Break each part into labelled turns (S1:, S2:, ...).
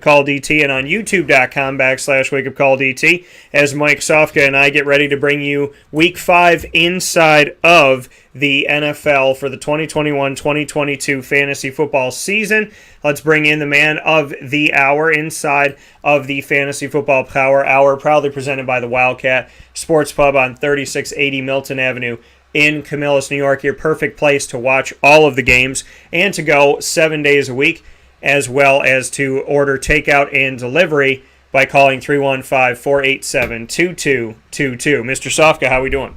S1: Call DT and on youtube.com/wakeupcalldt as Mike Sofka and I get ready to bring you Week 5 inside of the NFL for the 2021-2022 fantasy football season. Let's bring in the man of the hour inside of the Fantasy Football Power Hour, proudly presented by the Wildcat Sports Pub on 3680 Milton Avenue in Camillus, New York. Your perfect place to watch all of the games and to go 7 days a week, as well as to order takeout and delivery by calling 315-487-2222. Mr. Sofka, how are we doing?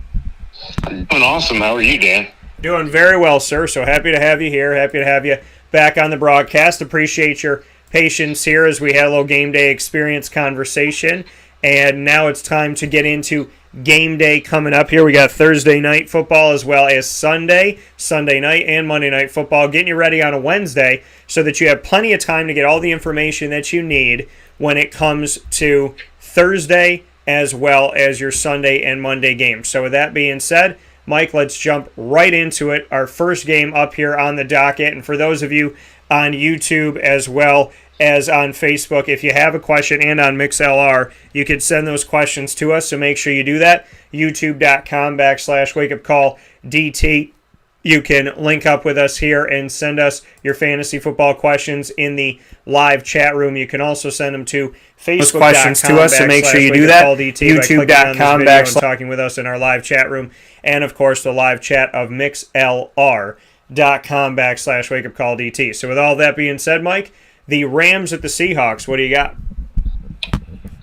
S2: Doing awesome. How are you, Dan?
S1: Doing very well, sir. So happy to have you here. Happy to have you back on the broadcast. Appreciate your patience here as we had a little game day experience conversation. And now it's time to get into game day coming up here. We got Thursday night football as well as Sunday night, and Monday night football. Getting you ready on a Wednesday so that you have plenty of time to get all the information that you need when it comes to Thursday as well as your Sunday and Monday games. So with that being said, Mike, let's jump right into it. Our first game up here on the docket. And for those of you on YouTube as well as on Facebook, if you have a question, and on MixLR, you can send those questions to us, so make sure you do that. youtube.com/wakeupcalldt. You can link up with us here and send us your fantasy football questions in the live chat room. You can also send them to Facebook. Questions to us, so make sure you do that. youtube.com talking with us in our live chat room, and of course the live chat of mixlr.com/wakeupcalldt. So with all that being said, Mike, the Rams at the Seahawks, what do you got?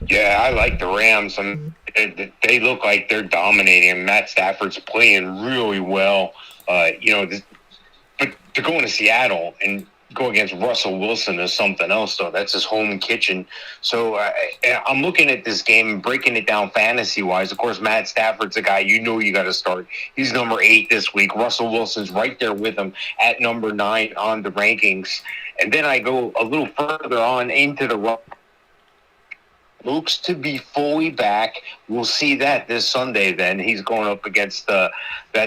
S2: Yeah, I like the Rams. They look like they're dominating. Matt Stafford's playing really well. But to go into Seattle and go against Russell Wilson is something else, though. That's his home kitchen. So I'm looking at this game and breaking it down fantasy-wise. Of course, Matt Stafford's a guy you got to start. He's number 8 this week. Russell Wilson's right there with him at number 9 on the rankings. And then I go a little further on into the looks to be fully back. We'll see that this Sunday then. He's going up against that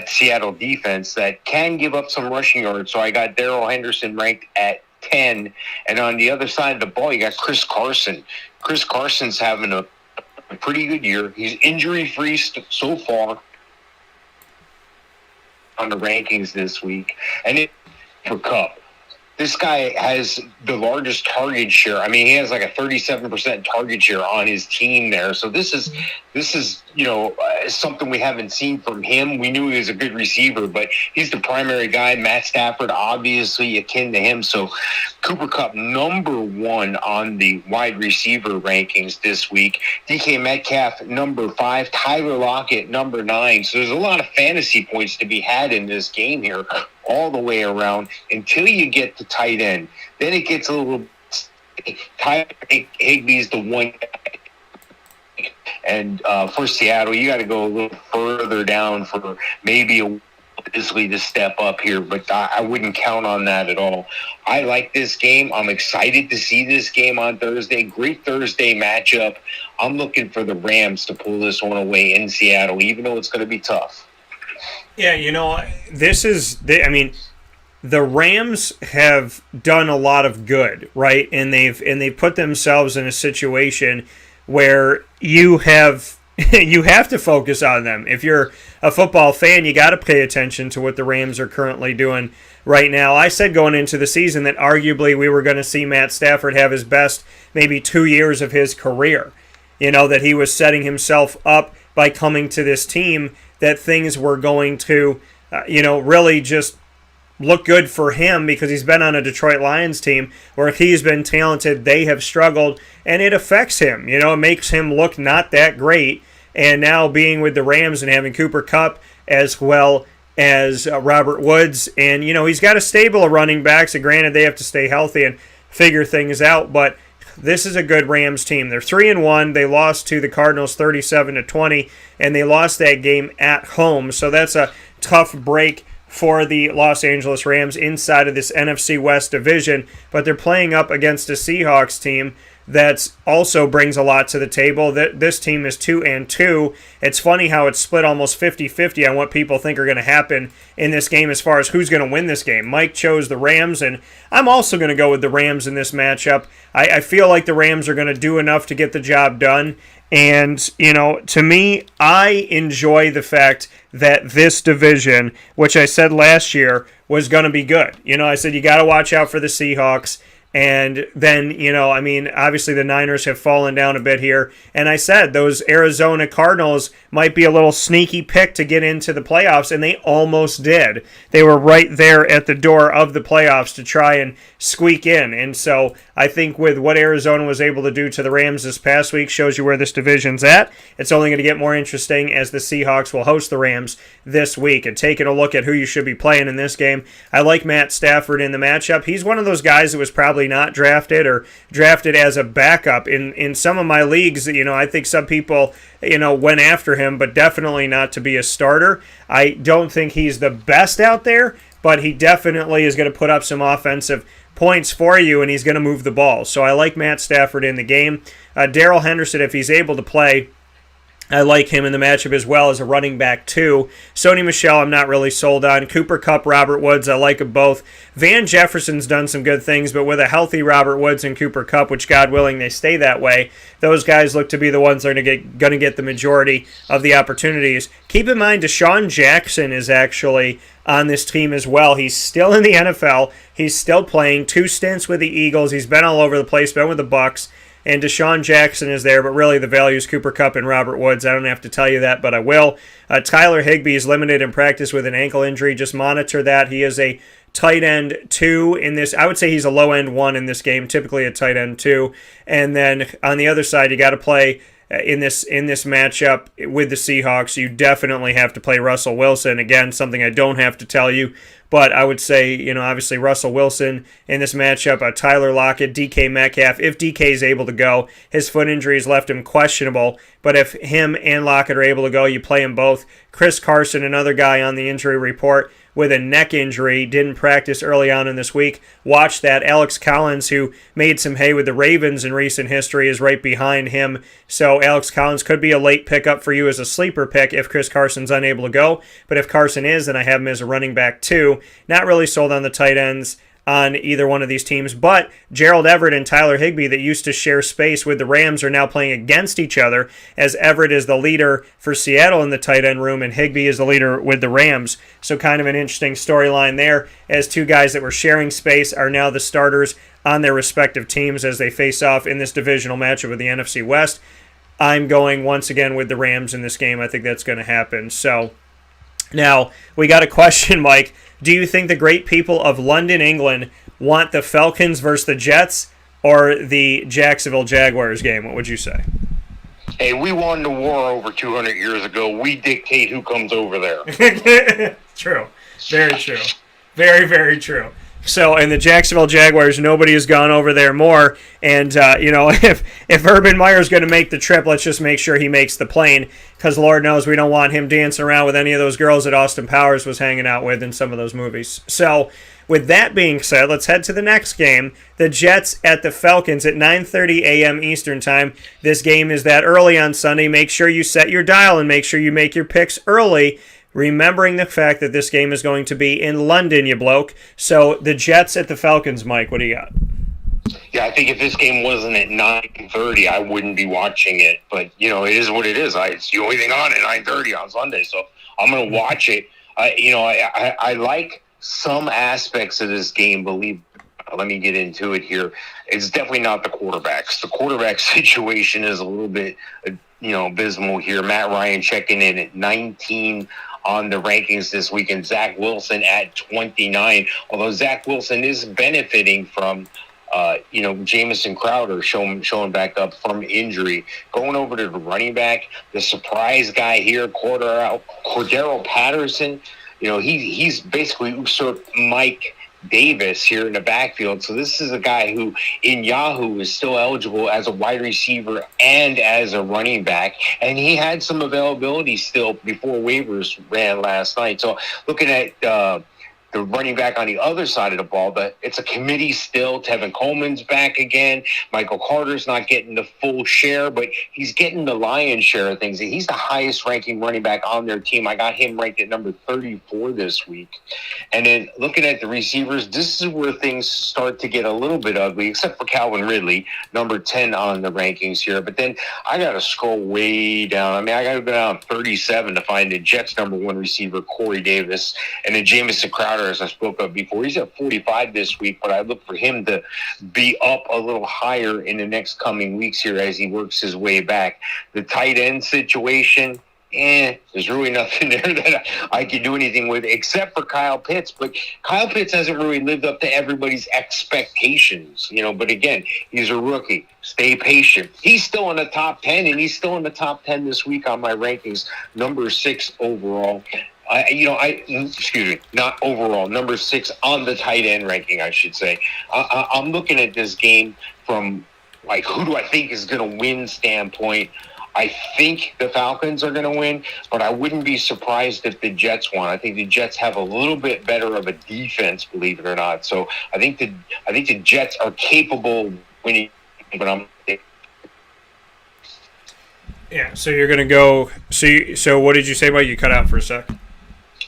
S2: Seattle defense that can give up some rushing yards. So I got Darrell Henderson ranked at 10. And on the other side of the ball, you got Chris Carson. Chris Carson's having a pretty good year. He's injury-free so far on the rankings this week. And for Kupp, this guy has the largest target share. I mean, he has like a 37% target share on his team there. So this is something we haven't seen from him. We knew he was a good receiver, but he's the primary guy. Matt Stafford, obviously akin to him. So Cooper Kupp, number 1 on the wide receiver rankings this week. DK Metcalf, number 5. Tyler Lockett, number 9. So there's a lot of fantasy points to be had in this game here, all the way around until you get to tight end. Then it gets a little – Tyler Higbee's the one guy. And for Seattle, you got to go a little further down for maybe a Disley to step up here, but I wouldn't count on that at all. I like this game. I'm excited to see this game on Thursday. Great Thursday matchup. I'm looking for the Rams to pull this one away in Seattle, even though it's going to be tough.
S1: Yeah, the Rams have done a lot of good, right? And they've put themselves in a situation where you have to focus on them. If you're a football fan, you got to pay attention to what the Rams are currently doing right now. I said going into the season that arguably we were going to see Matt Stafford have his best maybe 2 years of his career. That he was setting himself up by coming to this team, that things were going to, really just look good for him because he's been on a Detroit Lions team where if he's been talented, they have struggled, and it affects him. It makes him look not that great. And now being with the Rams and having Cooper Kupp as well as Robert Woods, and, he's got a stable of running backs, and granted they have to stay healthy and figure things out, but this is a good Rams team. They're 3-1. They lost to the Cardinals 37-20, and they lost that game at home. So that's a tough break for the Los Angeles Rams inside of this NFC West division. But they're playing up against a Seahawks team that also brings a lot to the table. This team is 2-2. It's funny how it's split almost 50-50 on what people think are going to happen in this game as far as who's going to win this game. Mike chose the Rams, and I'm also going to go with the Rams in this matchup. I feel like the Rams are going to do enough to get the job done. And, to me, I enjoy the fact that this division, which I said last year, was going to be good. I said you got to watch out for the Seahawks. And then, obviously the Niners have fallen down a bit here. And I said those Arizona Cardinals might be a little sneaky pick to get into the playoffs, and they almost did. They were right there at the door of the playoffs to try and squeak in. And so I think with what Arizona was able to do to the Rams this past week shows you where this division's at. It's only going to get more interesting as the Seahawks will host the Rams this week. And taking a look at who you should be playing in this game, I like Matt Stafford in the matchup. He's one of those guys that was probably not drafted or drafted as a backup in some of my leagues. I think some people went after him, but definitely not to be a starter. I don't think he's the best out there, but he definitely is going to put up some offensive points for you, and he's going to move the ball. So I like Matt Stafford in the game. Darrell Henderson, if he's able to play, I like him in the matchup as well as a running back too. Sony Michel, I'm not really sold on. Cooper Kupp, Robert Woods, I like them both. Van Jefferson's done some good things, but with a healthy Robert Woods and Cooper Kupp, which God willing they stay that way, those guys look to be the ones that are going to get the majority of the opportunities. Keep in mind, Deshaun Jackson is actually on this team as well. He's still in the NFL. He's still playing 2 stints with the Eagles. He's been all over the place, been with the Bucks. And Deshaun Jackson is there, but really the value is Cooper Kupp and Robert Woods. I don't have to tell you that, but I will. Tyler Higbee is limited in practice with an ankle injury. Just monitor that. He is a tight end 2 in this. I would say he's a low end 1 in this game, typically a tight end 2. And then on the other side, you got to play in this matchup with the Seahawks. You definitely have to play Russell Wilson. Again, something I don't have to tell you. But I would say, obviously Russell Wilson in this matchup, Tyler Lockett, DK Metcalf. If DK is able to go, his foot injury has left him questionable. But if him and Lockett are able to go, you play them both. Chris Carson, another guy on the injury report with a neck injury, didn't practice early on in this week. Watch that. Alex Collins, who made some hay with the Ravens in recent history, is right behind him. So Alex Collins could be a late pickup for you as a sleeper pick if Chris Carson's unable to go. But if Carson is, then I have him as a running back too. Not really sold on the tight ends on either one of these teams, but Gerald Everett and Tyler Higbee that used to share space with the Rams are now playing against each other, as Everett is the leader for Seattle in the tight end room and Higbee is the leader with the Rams. So kind of an interesting storyline there, as 2 guys that were sharing space are now the starters on their respective teams as they face off in this divisional matchup with the NFC West. I'm going once again with the Rams in this game. I think that's going to happen. So now we got a question, Mike. Do you think the great people of London, England, want the Falcons versus the Jets or the Jacksonville Jaguars game? What would you say?
S2: Hey, we won the war over 200 years ago. We dictate who comes over there.
S1: True. Very true. Very, very true. So, in the Jacksonville Jaguars, nobody has gone over there more. And, if Urban Meyer's going to make the trip, let's just make sure he makes the plane. Because Lord knows we don't want him dancing around with any of those girls that Austin Powers was hanging out with in some of those movies. So, with that being said, let's head to the next game. The Jets at the Falcons at 9:30 a.m. Eastern Time. This game is that early on Sunday. Make sure you set your dial and make sure you make your picks early, remembering the fact that this game is going to be in London, you bloke. So the Jets at the Falcons, Mike, what do you got?
S2: Yeah, I think if this game wasn't at 9:30, I wouldn't be watching it. But, it is what it is. It's the only thing on at 9:30 on Sunday, so I'm going to watch it. I like some aspects of this game, let me get into it here. It's definitely not the quarterbacks. The quarterback situation is a little bit, abysmal here. Matt Ryan checking in at 19 on the rankings this week, and Zach Wilson at 29. Although Zach Wilson is benefiting from, Jamison Crowder showing back up from injury. Going over to the running back, the surprise guy here, Cordero Patterson. He's basically usurped Mike Davis here in the backfield. So this is a guy who in Yahoo is still eligible as a wide receiver and as a running back. And he had some availability still before waivers ran last night. So looking at the running back on the other side of the ball, but it's a committee still. Tevin Coleman's back again. Michael Carter's not getting the full share, but he's getting the lion's share of things. He's the highest ranking running back on their team. I got him ranked at number 34 this week. And then looking at the receivers, this is where things start to get a little bit ugly, except for Calvin Ridley, number 10 on the rankings here. But then I got to scroll way down. I mean, I got to go down 37 to find the Jets' number 1 receiver, Corey Davis, and then Jamison Crowder, as I spoke of before. He's at 45 this week, but I look for him to be up a little higher in the next coming weeks here as he works his way back. The tight end situation, there's really nothing there that I can do anything with except for Kyle Pitts. But Kyle Pitts hasn't really lived up to everybody's expectations, But again, he's a rookie. Stay patient. He's still in the top 10, and he's still in the top 10 this week on my rankings, number 6 overall. Excuse me, not overall, number 6 on the tight end ranking, I should say. I'm looking at this game from, who do I think is going to win standpoint. I think the Falcons are going to win, but I wouldn't be surprised if the Jets won. I think the Jets have a little bit better of a defense, believe it or not. So I think the Jets are capable of winning, but I'm.
S1: Yeah. So you're going to go. So what did you say about you cut out for a sec?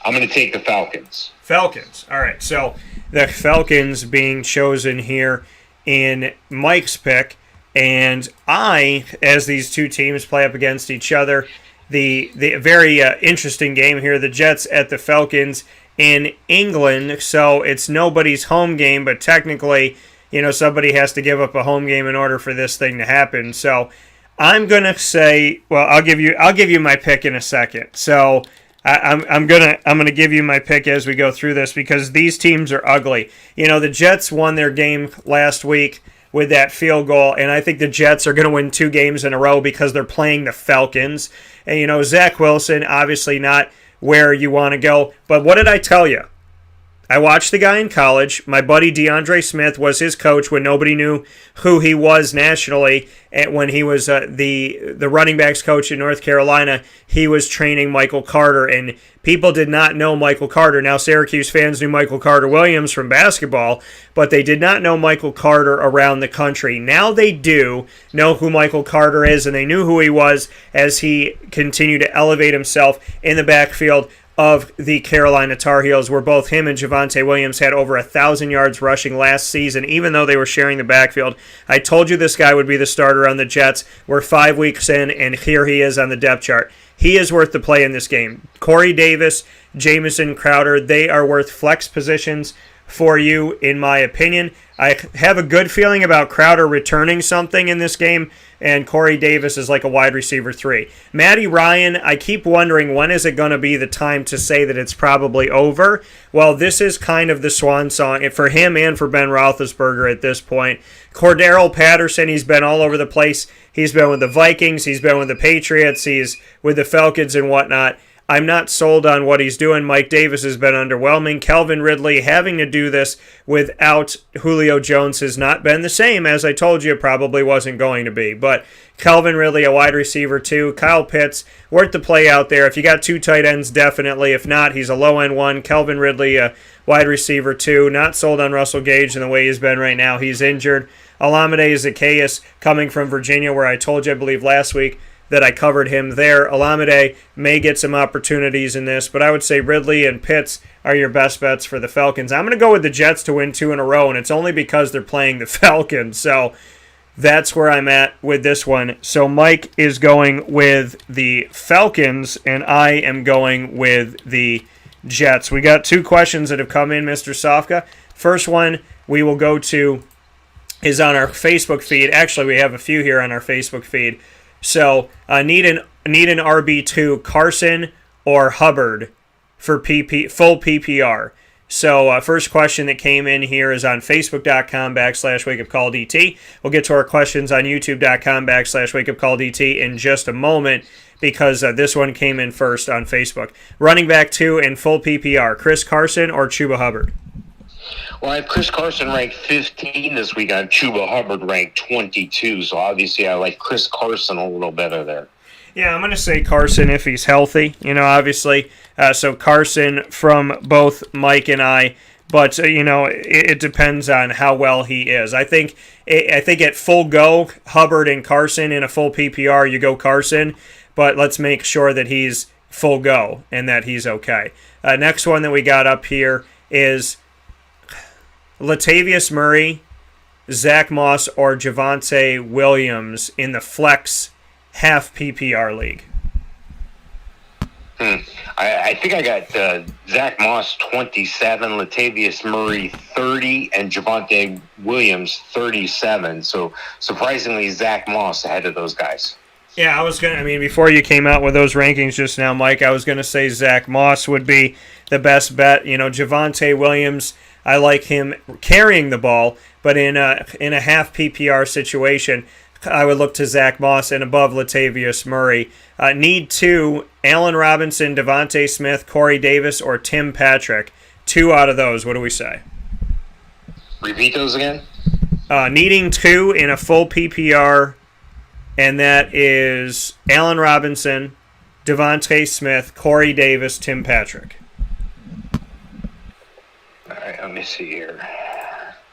S2: I'm going to take the Falcons.
S1: Falcons. All right. So the Falcons being chosen here in Mike's pick. And as these two teams play up against each other, the very interesting game here, the Jets at the Falcons in England. So it's nobody's home game, but technically, somebody has to give up a home game in order for this thing to happen. So I'm gonna say, well, I'll give you my pick in a second. So I'm gonna give you my pick as we go through this because these teams are ugly. The Jets won their game last week with that field goal, and I think the Jets are going to win 2 games in a row because they're playing the Falcons. And, Zach Wilson, obviously not where you want to go. But what did I tell you? I watched the guy in college. My buddy DeAndre Smith was his coach when nobody knew who he was nationally. And when he was the running backs coach in North Carolina, he was training Michael Carter, and people did not know Michael Carter. Now, Syracuse fans knew Michael Carter-Williams from basketball, but they did not know Michael Carter around the country. Now they do know who Michael Carter is, and they knew who he was as he continued to elevate himself in the backfield of the Carolina Tar Heels, where both him and Javonte Williams had over 1,000 yards rushing last season, even though they were sharing the backfield. I told you this guy would be the starter on the Jets. We're 5 weeks in, and here he is on the depth chart. He is worth the play in this game. Corey Davis, Jamison Crowder, they are worth flex positions for you, in my opinion. I have a good feeling about Crowder returning something in this game, and Corey Davis is like a wide receiver 3. Matty Ryan, I keep wondering when is it going to be the time to say that it's probably over. Well, this is kind of the swan song for him and for Ben Roethlisberger at this point. Cordero Patterson, he's been all over the place. He's been with the Vikings, he's been with the Patriots, he's with the Falcons and whatnot. I'm not sold on what he's doing. Mike Davis has been underwhelming. Calvin Ridley having to do this without Julio Jones has not been the same, as I told you it probably wasn't going to be. But Calvin Ridley, a wide receiver too. Kyle Pitts, worth the play out there. If you got 2 tight ends, definitely. If not, he's a low-end 1. Calvin Ridley, a wide receiver 2. Not sold on Russell Gage in the way he's been right now. He's injured. Olamide Zaccheaus coming from Virginia, where I told you, I believe, last week, that I covered him there. Olamide may get some opportunities in this, but I would say Ridley and Pitts are your best bets for the Falcons. I'm going to go with the Jets to win 2 in a row, and it's only because they're playing the Falcons. So that's where I'm at with this one. So Mike is going with the Falcons, and I am going with the Jets. We got 2 questions that have come in, Mr. Sofka. First one we will go to is on our Facebook feed. Actually, we have a few here on our Facebook feed. So need an RB2, Carson or Hubbard for full PPR. So first question that came in here is on Facebook.com/WakeUpCallDT. We'll get to our questions on YouTube.com/WakeUpCallDT in just a moment because this one came in first on Facebook. Running back 2 in full PPR, Chris Carson or Chuba Hubbard?
S2: Well, I have Chris Carson ranked 15 this week. I have Chuba Hubbard ranked 22. So obviously I like Chris Carson a little better there.
S1: Yeah, I'm going to say Carson if he's healthy, obviously. So Carson from both Mike and I, but, it depends on how well he is. I think at full go, Hubbard and Carson in a full PPR, you go Carson, but let's make sure that he's full go and that he's okay. Next one that we got up here is Latavius Murray, Zach Moss, or Javonte Williams in the flex half PPR league.
S2: I think I got Zach Moss 27, Latavius Murray 30, and Javonte Williams 37. So surprisingly, Zach Moss ahead of those guys.
S1: Yeah, before you came out with those rankings just now, Mike, I was going to say Zach Moss would be the best bet. Javonte Williams, I like him carrying the ball, but in a half PPR situation, I would look to Zach Moss and above Latavius Murray. Need 2, Allen Robinson, Devontae Smith, Corey Davis, or Tim Patrick. 2 out of those. What do we say?
S2: Repeat those again?
S1: Needing 2 in a full PPR, and that is Allen Robinson, Devontae Smith, Corey Davis, Tim Patrick.
S2: All right, let me see here.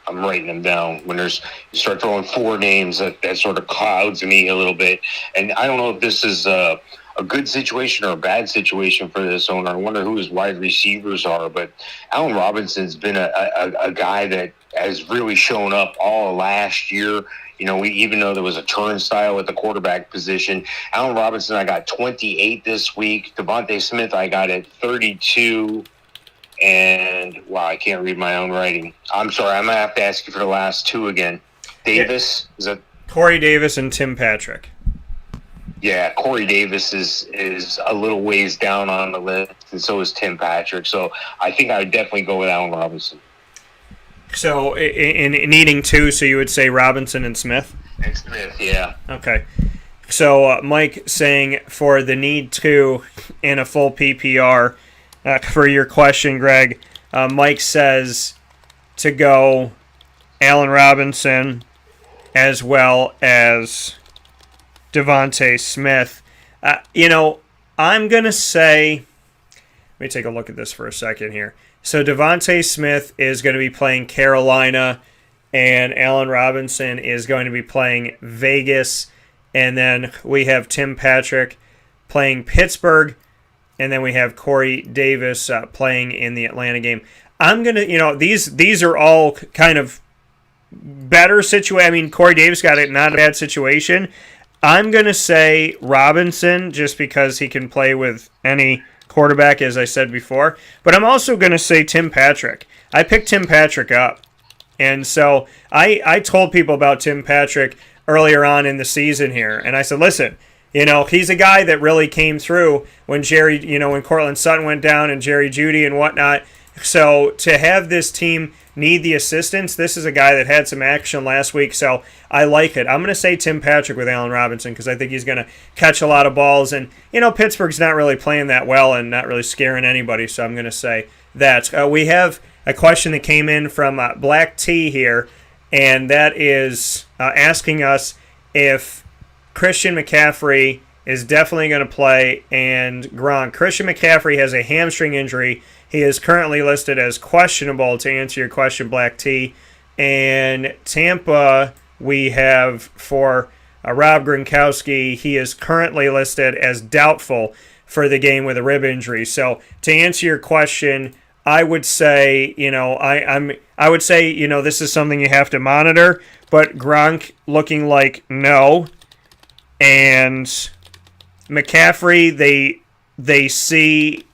S2: I'm writing them down. When you start throwing 4 names, that sort of clouds me a little bit. And I don't know if this is a good situation or a bad situation for this owner. I wonder who his wide receivers are. But Allen Robinson's been a guy that has really shown up all last year. Even though there was a turnstile at the quarterback position. Allen Robinson, I got 28 this week. Devontae Smith, I got at 32. And, wow, I can't read my own writing. I'm sorry. I'm going to have to ask you for the last 2 again. Davis? Is that
S1: Corey Davis and Tim Patrick.
S2: Yeah, Corey Davis is a little ways down on the list, and so is Tim Patrick. So I think I would definitely go with Allen Robinson.
S1: So in needing 2, so you would say Robinson and Smith?
S2: And Smith, yeah.
S1: Okay. So Mike saying for the need 2 in a full PPR, for your question, Greg, Mike says to go Allen Robinson as well as Devontae Smith. I'm going to say, let me take a look at this for a second here. So Devontae Smith is going to be playing Carolina, and Allen Robinson is going to be playing Vegas, and then we have Tim Patrick playing Pittsburgh, and then we have Corey Davis playing in the Atlanta game. I'm going to, these are all kind of better situation. Corey Davis got it, not a bad situation. I'm going to say Robinson just because he can play with any quarterback, as I said before. But I'm also going to say Tim Patrick. I picked Tim Patrick up. And so I told people about Tim Patrick earlier on in the season here. And I said, listen, he's a guy that really came through when when Cortland Sutton went down and Jerry Jeudy and whatnot. So to have this team need the assistance, this is a guy that had some action last week, so I like it. I'm going to say Tim Patrick with Allen Robinson because I think he's going to catch a lot of balls. And, Pittsburgh's not really playing that well and not really scaring anybody, so I'm going to say that. We have a question that came in from Black T here, and that is asking us if Christian McCaffrey is definitely going to play and Gronk. Christian McCaffrey has a hamstring injury. He is currently listed as questionable, to answer your question, Black T. And Tampa, we have for Rob Gronkowski, he is currently listed as doubtful for the game with a rib injury. So to answer your question, I would say, I would say, this is something you have to monitor, but Gronk looking like no. And McCaffrey, they see,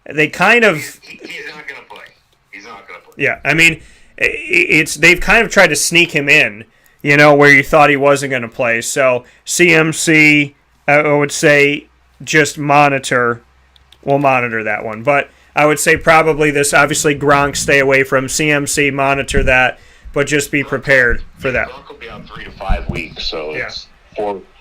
S1: they kind of.
S2: He's not going to play. He's not going to play.
S1: Yeah, they've kind of tried to sneak him in, where you thought he wasn't going to play. So CMC, I would say, just monitor. We'll monitor that one, but I would say probably this. Obviously, Gronk, stay away from CMC. Monitor that, but just be prepared for that.
S2: Gronk will be out 3 to 5 weeks, so
S1: yeah.
S2: It's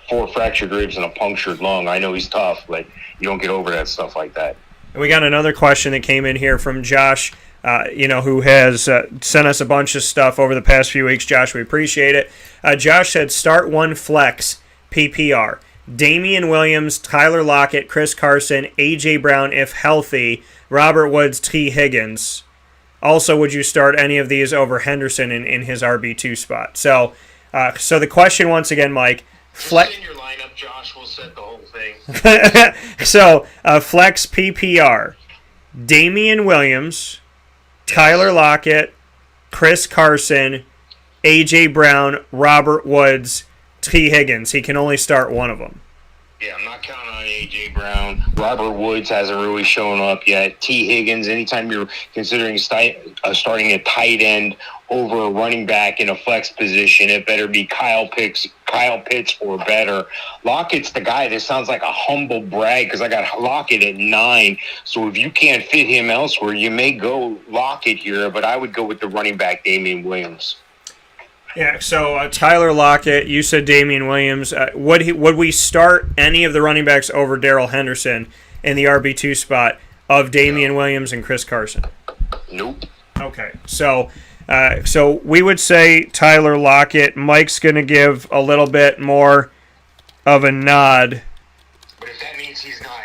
S2: four fractured ribs and a punctured lung. I know he's tough, but you don't get over that stuff like that.
S1: And we got another question that came in here from Josh, who has sent us a bunch of stuff over the past few weeks. Josh, we appreciate it. Josh said, start one flex PPR. Damian Williams, Tyler Lockett, Chris Carson, A.J. Brown if healthy, Robert Woods, T. Higgins. Also, would you start any of these over Henderson in his RB2 spot? So the question once again, Mike.
S2: Just in your lineup, Josh. We'll set the whole thing.
S1: So, flex PPR. Damian Williams, Tyler Lockett, Chris Carson, A.J. Brown, Robert Woods, T. Higgins. He can only start one of them.
S2: Yeah, I'm not counting on A.J. Brown. Robert Woods hasn't really shown up yet. T. Higgins, anytime you're considering starting a tight end over a running back in a flex position, it better be Kyle Pitts or better. Lockett's the guy that sounds like a humble brag because I got Lockett at 9. So if you can't fit him elsewhere, you may go Lockett here, but I would go with the running back, Damian Williams.
S1: Yeah, so Tyler Lockett, you said Damian Williams. Would we start any of the running backs over Darrell Henderson in the RB2 spot of Damian Williams and Chris Carson?
S2: Nope.
S1: Okay, so we would say Tyler Lockett. Mike's going to give a little bit more of a nod.
S2: But if that means he's not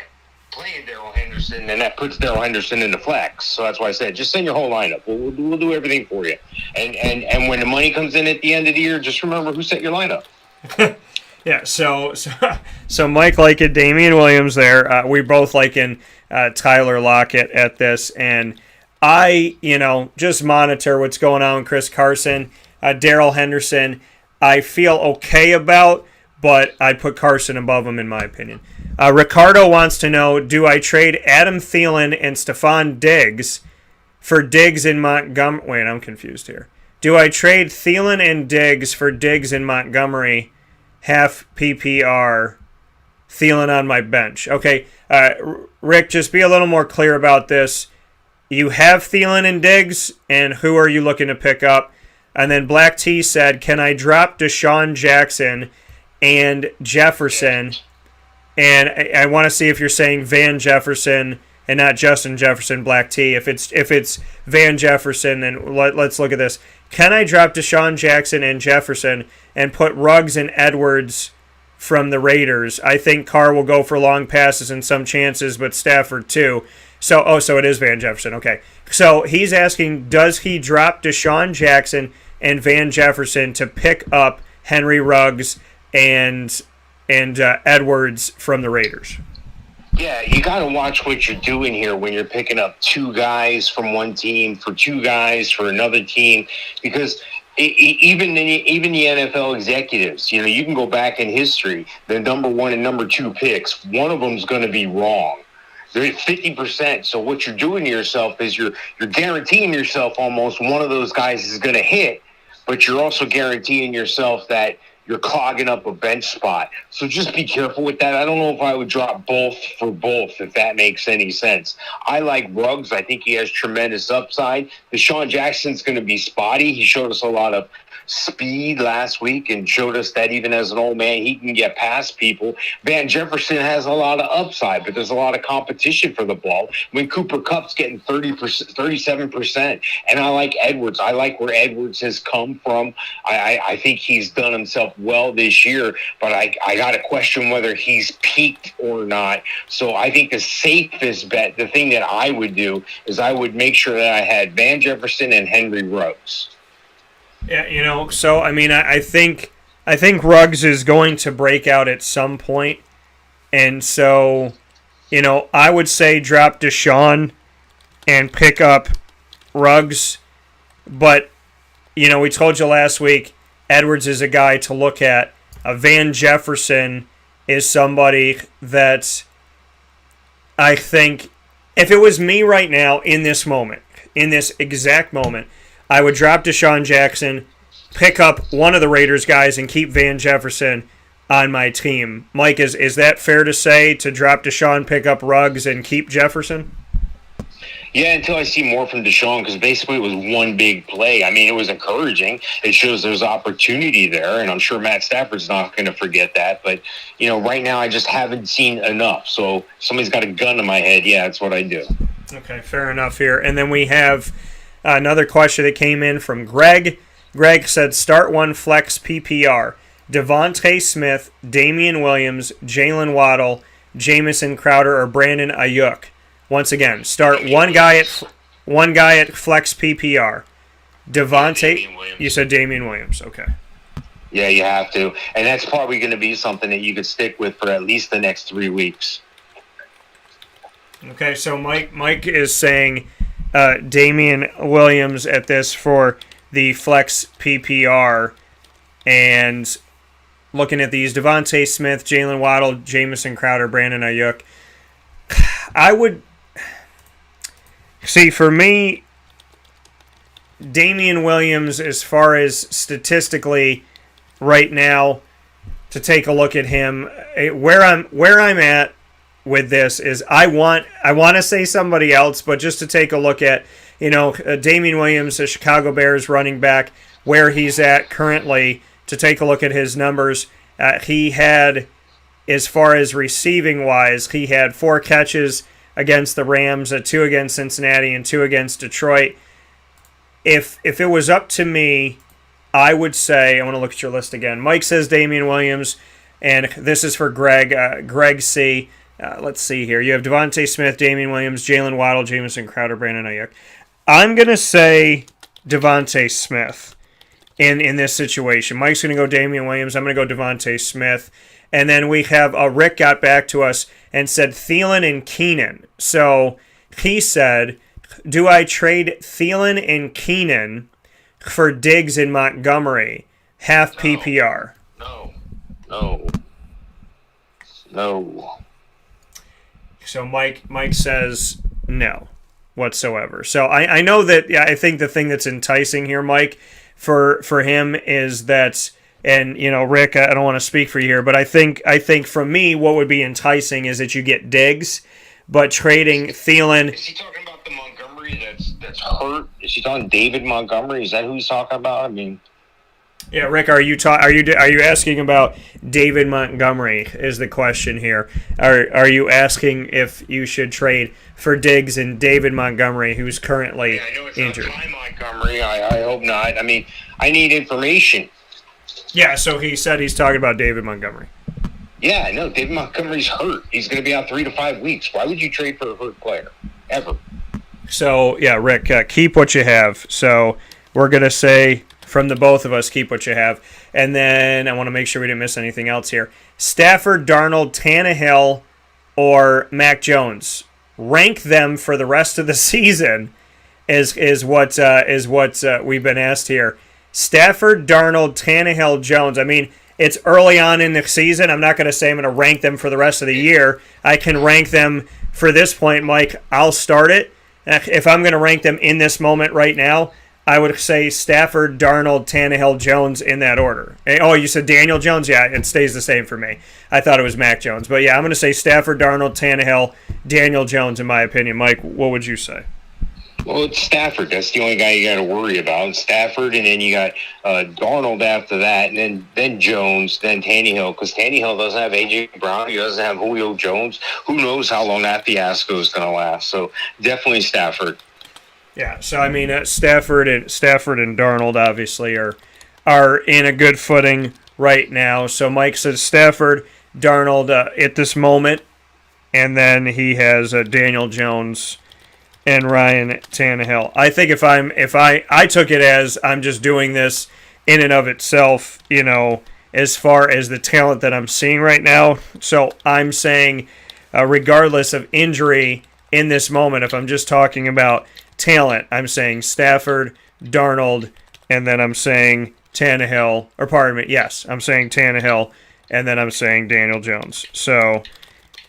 S2: playing Darrell Henderson, then that puts Darrell Henderson in the flex. So that's why I said just send your whole lineup. We'll do everything for you. And when the money comes in at the end of the year, just remember who set your lineup.
S1: Yeah, so Mike liking Damian Williams there. We both liking Tyler Lockett at this, and I, just monitor what's going on with Chris Carson. Darrell Henderson, I feel okay about, but I'd put Carson above him in my opinion. Ricardo wants to know, do I trade Adam Thielen and Stephon Diggs for Diggs in Montgomery? Wait, I'm confused here. Do I trade Thielen and Diggs for Diggs in Montgomery, half PPR, Thielen on my bench? Okay, Rick, just be a little more clear about this. You have Thielen and Diggs, and who are you looking to pick up? And then Black T said, can I drop Deshaun Jackson and Jefferson? And I want to see if you're saying Van Jefferson and not Justin Jefferson, Black T. If it's Van Jefferson, then let's look at this. Can I drop Deshaun Jackson and Jefferson and put Ruggs and Edwards from the Raiders? I think Carr will go for long passes and some chances, but Stafford too. So it is Van Jefferson. Okay. So he's asking, does he drop Deshaun Jackson and Van Jefferson to pick up Henry Ruggs and Edwards from the Raiders?
S2: Yeah, you got to watch what you're doing here when you're picking up 2 guys from one team for 2 guys for another team, because even the NFL executives, you can go back in history, the number 1 and number 2 picks, one of them's going to be wrong. They're at 50%. So what you're doing to yourself is you're guaranteeing yourself almost one of those guys is going to hit, but you're also guaranteeing yourself that you're clogging up a bench spot. So just be careful with that. I don't know if I would drop both for both, if that makes any sense. I like Ruggs. I think he has tremendous upside. Deshaun Jackson's going to be spotty. He showed us a lot of speed last week and showed us that even as an old man, he can get past people. Van Jefferson has a lot of upside, but there's a lot of competition for the ball. When Cooper Kupp's getting 37%, and I like Edwards. I like where Edwards has come from. I think he's done himself well this year, but I got to question whether he's peaked or not. So I think the safest bet, the thing that I would do, is I would make sure that I had Van Jefferson and Henry Ruggs.
S1: Yeah, so I think Ruggs is going to break out at some point, and so I would say drop Deshaun and pick up Ruggs, but we told you last week Edwards is a guy to look at. Van Jefferson is somebody that I think, if it was me right now in this moment, in this exact moment, I would drop Deshaun Jackson, pick up one of the Raiders guys, and keep Van Jefferson on my team. Mike, is that fair to say, to drop Deshaun, pick up Ruggs, and keep Jefferson?
S2: Yeah, until I see more from Deshaun, because basically it was one big play. It was encouraging. It shows there's opportunity there, and I'm sure Matt Stafford's not going to forget that. But, right now I just haven't seen enough. So somebody's got a gun to my head. Yeah, that's what I do.
S1: Okay, fair enough here. And then we have another question that came in from Greg. Greg said, start one flex PPR. Devontae Smith, Damian Williams, Jalen Waddle, Jamison Crowder, or Brandon Ayuk. Once again, start one guy at flex PPR. Devontae, you said Damian Williams. Okay.
S2: Yeah, you have to. And that's probably going to be something that you could stick with for at least the next 3 weeks.
S1: Okay, so Mike is saying Damian Williams at this for the flex PPR. And looking at these, Devontae Smith, Jalen Waddle, Jamison Crowder, Brandon Ayuk. I would... See, for me, Damian Williams, as far as statistically right now, to take a look at him, where I'm at with this is I want to say somebody else, but just to take a look at, Damian Williams, the Chicago Bears running back, where he's at currently, to take a look at his numbers. He had, as far as receiving wise, he had 4 catches against the Rams, 2 against Cincinnati, and 2 against Detroit. If it was up to me, I would say, I want to look at your list again. Mike says Damian Williams, and this is for Greg. Greg C. Let's see here. You have Devontae Smith, Damian Williams, Jalen Waddle, Jamison Crowder, Brandon Ayuk. I'm going to say Devontae Smith in this situation. Mike's going to go Damian Williams. I'm going to go Devontae Smith. And then we have Rick got back to us and said Thielen and Keenan. So he said, do I trade Thielen and Keenan for Diggs in Montgomery? Half PPR.
S2: No.
S1: So Mike says no whatsoever. So I know that, I think the thing that's enticing here, Mike, for him is that, and Rick, I don't want to speak for you here, but I think for me what would be enticing is that you get Diggs, but trading Thielen.
S2: Is he talking about the Montgomery that's hurt? Is he talking David Montgomery? Is that who he's talking about? I mean,
S1: yeah, Rick, are you asking about David Montgomery? Is the question here? Are you asking if you should trade for Diggs and David Montgomery, who's currently
S2: I know it's
S1: injured?
S2: Not Ty Montgomery. I hope not. I mean, I need information.
S1: Yeah, so he said he's talking about David Montgomery.
S2: Yeah, I know. David Montgomery's hurt. He's going to be out 3 to 5 weeks. Why would you trade for a hurt player? Ever.
S1: So, yeah, Rick, keep what you have. So we're going to say, from the both of us, keep what you have. And then I want to make sure we didn't miss anything else here. Stafford, Darnold, Tannehill, or Mac Jones. Rank them for the rest of the season is what we've been asked here. Stafford, Darnold, Tannehill, Jones. I mean, it's early on in the season. I'm not going to say I'm going to rank them for the rest of the year. I can rank them for this point, Mike. I'll start it. If I'm going to rank them in this moment right now, I would say Stafford, Darnold, Tannehill, Jones in that order. Oh, you said Daniel Jones? Yeah, it stays the same for me. I thought it was Mac Jones. But yeah, I'm going to say Stafford, Darnold, Tannehill, Daniel Jones in my opinion. Mike, what would you say?
S2: Well, it's Stafford. That's the only guy you got to worry about. Stafford, and then you got Darnold after that, and then Jones, then Tannehill, because Tannehill doesn't have A.J. Brown. He doesn't have Julio Jones. Who knows how long that fiasco is going to last. So definitely Stafford.
S1: Yeah, so I mean, Stafford and Darnold obviously are in a good footing right now. So Mike says Stafford, Darnold at this moment, and then he has Daniel Jones and Ryan Tannehill. I think if I took it as I'm just doing this in and of itself, as far as the talent that I'm seeing right now. So I'm saying, regardless of injury in this moment, if I'm just talking about talent, I'm saying Stafford, Darnold, and then I'm saying Tannehill, or pardon me, yes, I'm saying Tannehill, and then I'm saying Daniel Jones. So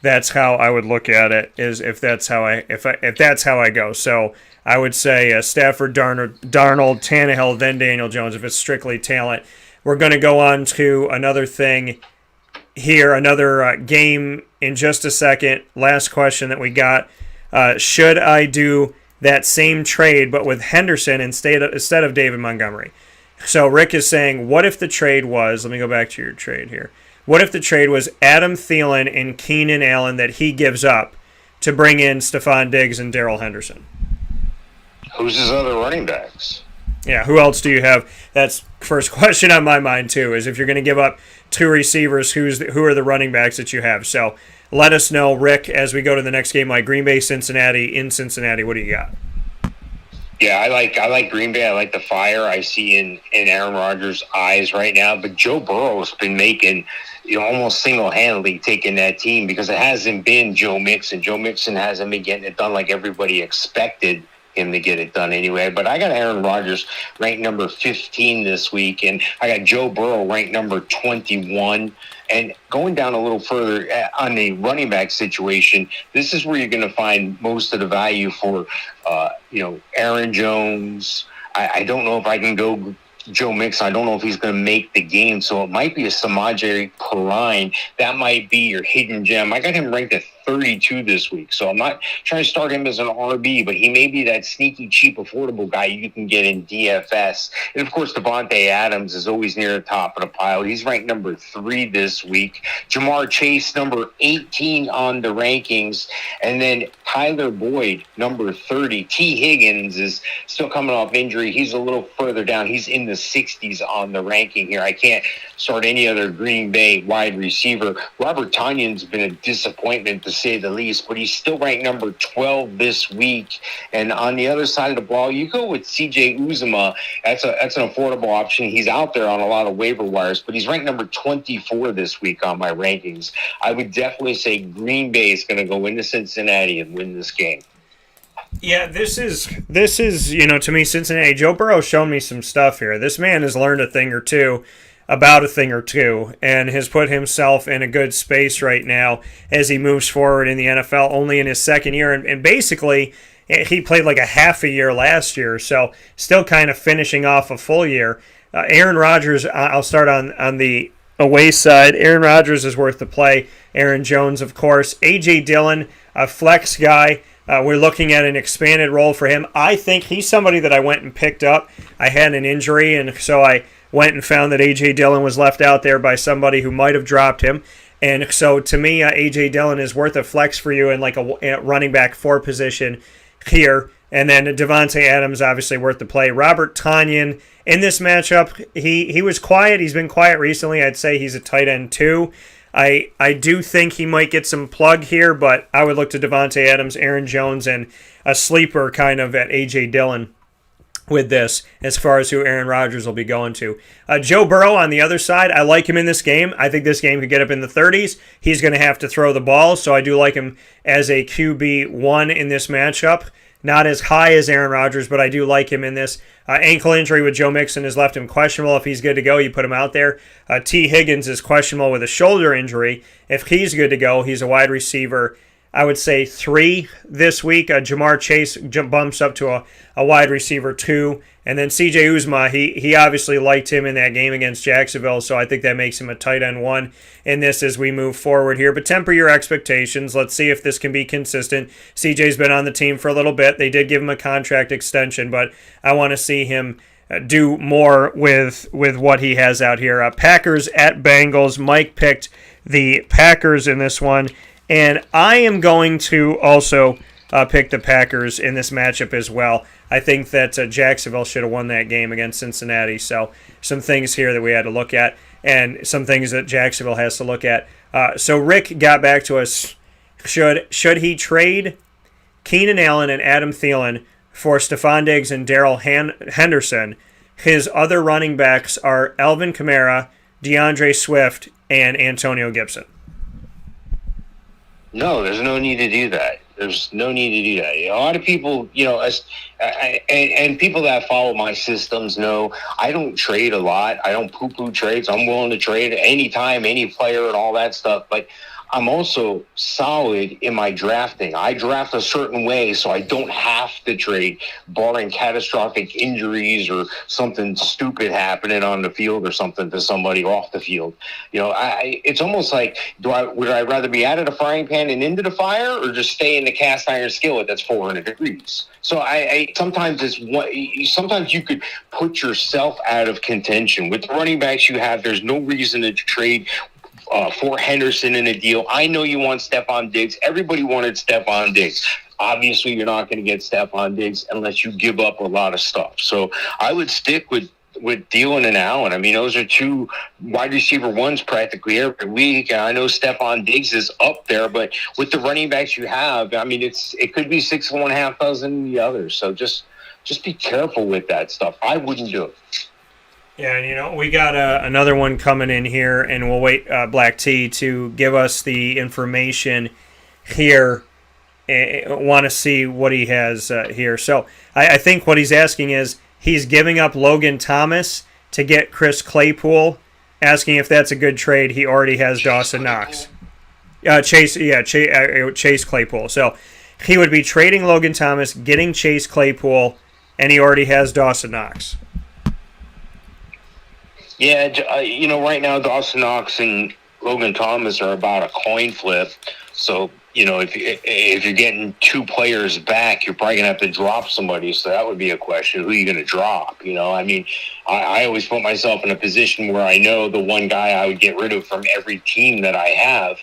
S1: that's how I would look at it, is if that's how I go. So I would say Stafford, Darnold, Tannehill, then Daniel Jones if it's strictly talent. We're going to go on to another thing here, another game in just a second. Last question that we got. Should I do that same trade but with Henderson instead of David Montgomery? So Rick is saying, what if the trade was, let me go back to your trade here. What if the trade was Adam Thielen and Keenan Allen that he gives up to bring in Stephon Diggs and Darrell Henderson?
S2: Who's his other running backs?
S1: Yeah, who else do you have? That's first question on my mind too. Is if you're going to give up two receivers, who are the running backs that you have? So let us know, Rick, as we go to the next game, like Green Bay, Cincinnati. In Cincinnati, what do you got?
S2: Yeah, I like Green Bay. I like the fire I see in Aaron Rodgers' eyes right now. But Joe Burrow's been making, almost single-handedly taking that team because it hasn't been Joe Mixon. Joe Mixon hasn't been getting it done like everybody expected him to get it done anyway. But I got Aaron Rodgers ranked number 15 this week, and I got Joe Burrow ranked number 21. And going down a little further on the running back situation, this is where you're going to find most of the value for, Aaron Jones. I don't know if I can go Joe Mixon. I don't know if he's going to make the game, so it might be a Samaje Perine. That might be your hidden gem. I got him ranked at 32 this week, so I'm not trying to start him as an RB, but he may be that sneaky, cheap, affordable guy you can get in DFS. And, of course, Devontae Adams is always near the top of the pile. He's ranked number 3 this week. Jamar Chase, number 18 on the rankings. And then Tyler Boyd, number 30. T. Higgins is still coming off injury. He's a little further down. He's in the 60s on the ranking here. I can't start any other Green Bay wide receiver. Robert Tonyan's been a disappointment to say the least, but he's still ranked number 12 this week. And on the other side of the ball, you go with C.J. Uzomah. That's an affordable option. He's out there on a lot of waiver wires, but he's ranked number 24 this week on my rankings. I would definitely say Green Bay is going to go into Cincinnati and win this game.
S1: Yeah, this is to me, Cincinnati. Joe Burrow's shown me some stuff here. This man has learned a thing or two, and has put himself in a good space right now as he moves forward in the NFL, only in his second year. And basically, he played like a half a year last year, so still kind of finishing off a full year. Aaron Rodgers, I'll start on the away side. Aaron Rodgers is worth the play. Aaron Jones, of course. A.J. Dillon, a flex guy. We're looking at an expanded role for him. I think he's somebody that I went and picked up. I had an injury, and so I went and found that A.J. Dillon was left out there by somebody who might have dropped him. And so to me, A.J. Dillon is worth a flex for you in like a running back 4 position here. And then Devontae Adams, obviously worth the play. Robert Tonyan in this matchup, he was quiet. He's been quiet recently. I'd say he's a tight end 2. I do think he might get some plug here, but I would look to Devontae Adams, Aaron Jones, and a sleeper kind of at A.J. Dillon with this as far as who Aaron Rodgers will be going to. Joe Burrow on the other side, I like him in this game. I think this game could get up in the 30s. He's going to have to throw the ball, so I do like him as a QB1 in this matchup. Not as high as Aaron Rodgers, but I do like him in this. Ankle injury with Joe Mixon has left him questionable. If he's good to go, you put him out there. T. Higgins is questionable with a shoulder injury. If he's good to go, he's a wide receiver, I would say 3 this week. Jamar Chase bumps up to a wide receiver 2. And then C.J. Uzomah, he obviously liked him in that game against Jacksonville, so I think that makes him a tight end 1 in this as we move forward here. But temper your expectations. Let's see if this can be consistent. C.J.'s been on the team for a little bit. They did give him a contract extension, but I want to see him do more with what he has out here. Packers at Bengals. Mike picked the Packers in this one. And I am going to also pick the Packers in this matchup as well. I think that Jacksonville should have won that game against Cincinnati. So some things here that we had to look at and some things that Jacksonville has to look at. So Rick got back to us. Should he trade Keenan Allen and Adam Thielen for Stephon Diggs and Darrell Henderson? His other running backs are Alvin Kamara, DeAndre Swift, and Antonio Gibson.
S2: No, there's no need to do that. There's no need to do that. A lot of people, and people that follow my systems know I don't trade a lot. I don't poo-poo trades. I'm willing to trade anytime, any player and all that stuff. But I'm also solid in my drafting. I draft a certain way so I don't have to trade, barring catastrophic injuries or something stupid happening on the field or something to somebody off the field. It's almost like, would I rather be out of the frying pan and into the fire, or just stay in the cast iron skillet that's 400 degrees? So sometimes you could put yourself out of contention. With the running backs you have, there's no reason to trade for Henderson in a deal. I know you want Stephon Diggs. Everybody wanted Stephon Diggs. Obviously, you're not going to get Stephon Diggs unless you give up a lot of stuff. So I would stick with Thielen and Allen. I mean, those are two wide receiver ones practically every week. And I know Stephon Diggs is up there, but with the running backs you have, I mean, it could be 6,500 the others. So just be careful with that stuff. I wouldn't do it.
S1: Yeah, and we got another one coming in here, and we'll wait Black T to give us the information here. Want to see what he has here. So I think what he's asking is he's giving up Logan Thomas to get Chris Claypool, asking if that's a good trade. He already has Dawson Knox. Chase Claypool. So he would be trading Logan Thomas, getting Chase Claypool, and he already has Dawson Knox.
S2: Yeah, right now Dawson Knox and Logan Thomas are about a coin flip. So, if you're getting two players back, you're probably going to have to drop somebody. So that would be a question. Who are you going to drop? I mean, I always put myself in a position where I know the one guy I would get rid of from every team that I have.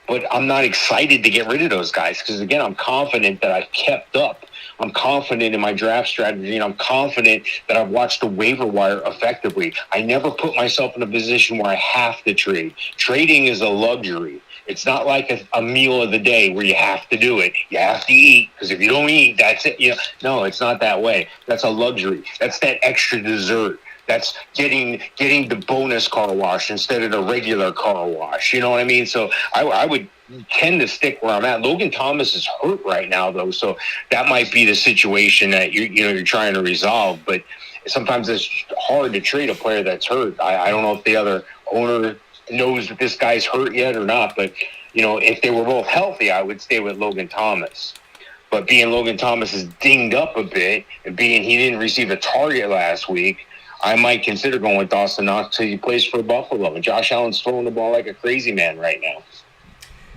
S2: But I'm not excited to get rid of those guys because, again, I'm confident that I've kept up. I'm confident in my draft strategy, and I'm confident that I've watched the waiver wire effectively. I never put myself in a position where I have to trade. Trading is a luxury. It's not like a meal of the day where you have to do it. You have to eat, because if you don't eat, that's it. No, it's not that way. That's a luxury. That's that extra dessert. That's getting the bonus car wash instead of the regular car wash. You know what I mean? So I would tend to stick where I'm at. Logan Thomas is hurt right now, though, so that might be the situation that you're trying to resolve. But sometimes it's hard to trade a player that's hurt. I don't know if the other owner knows that this guy's hurt yet or not. But if they were both healthy, I would stay with Logan Thomas. But being Logan Thomas is dinged up a bit, and being he didn't receive a target last week, I might consider going with Dawson Knox till he plays for Buffalo. And Josh Allen's throwing the ball like a crazy man right now.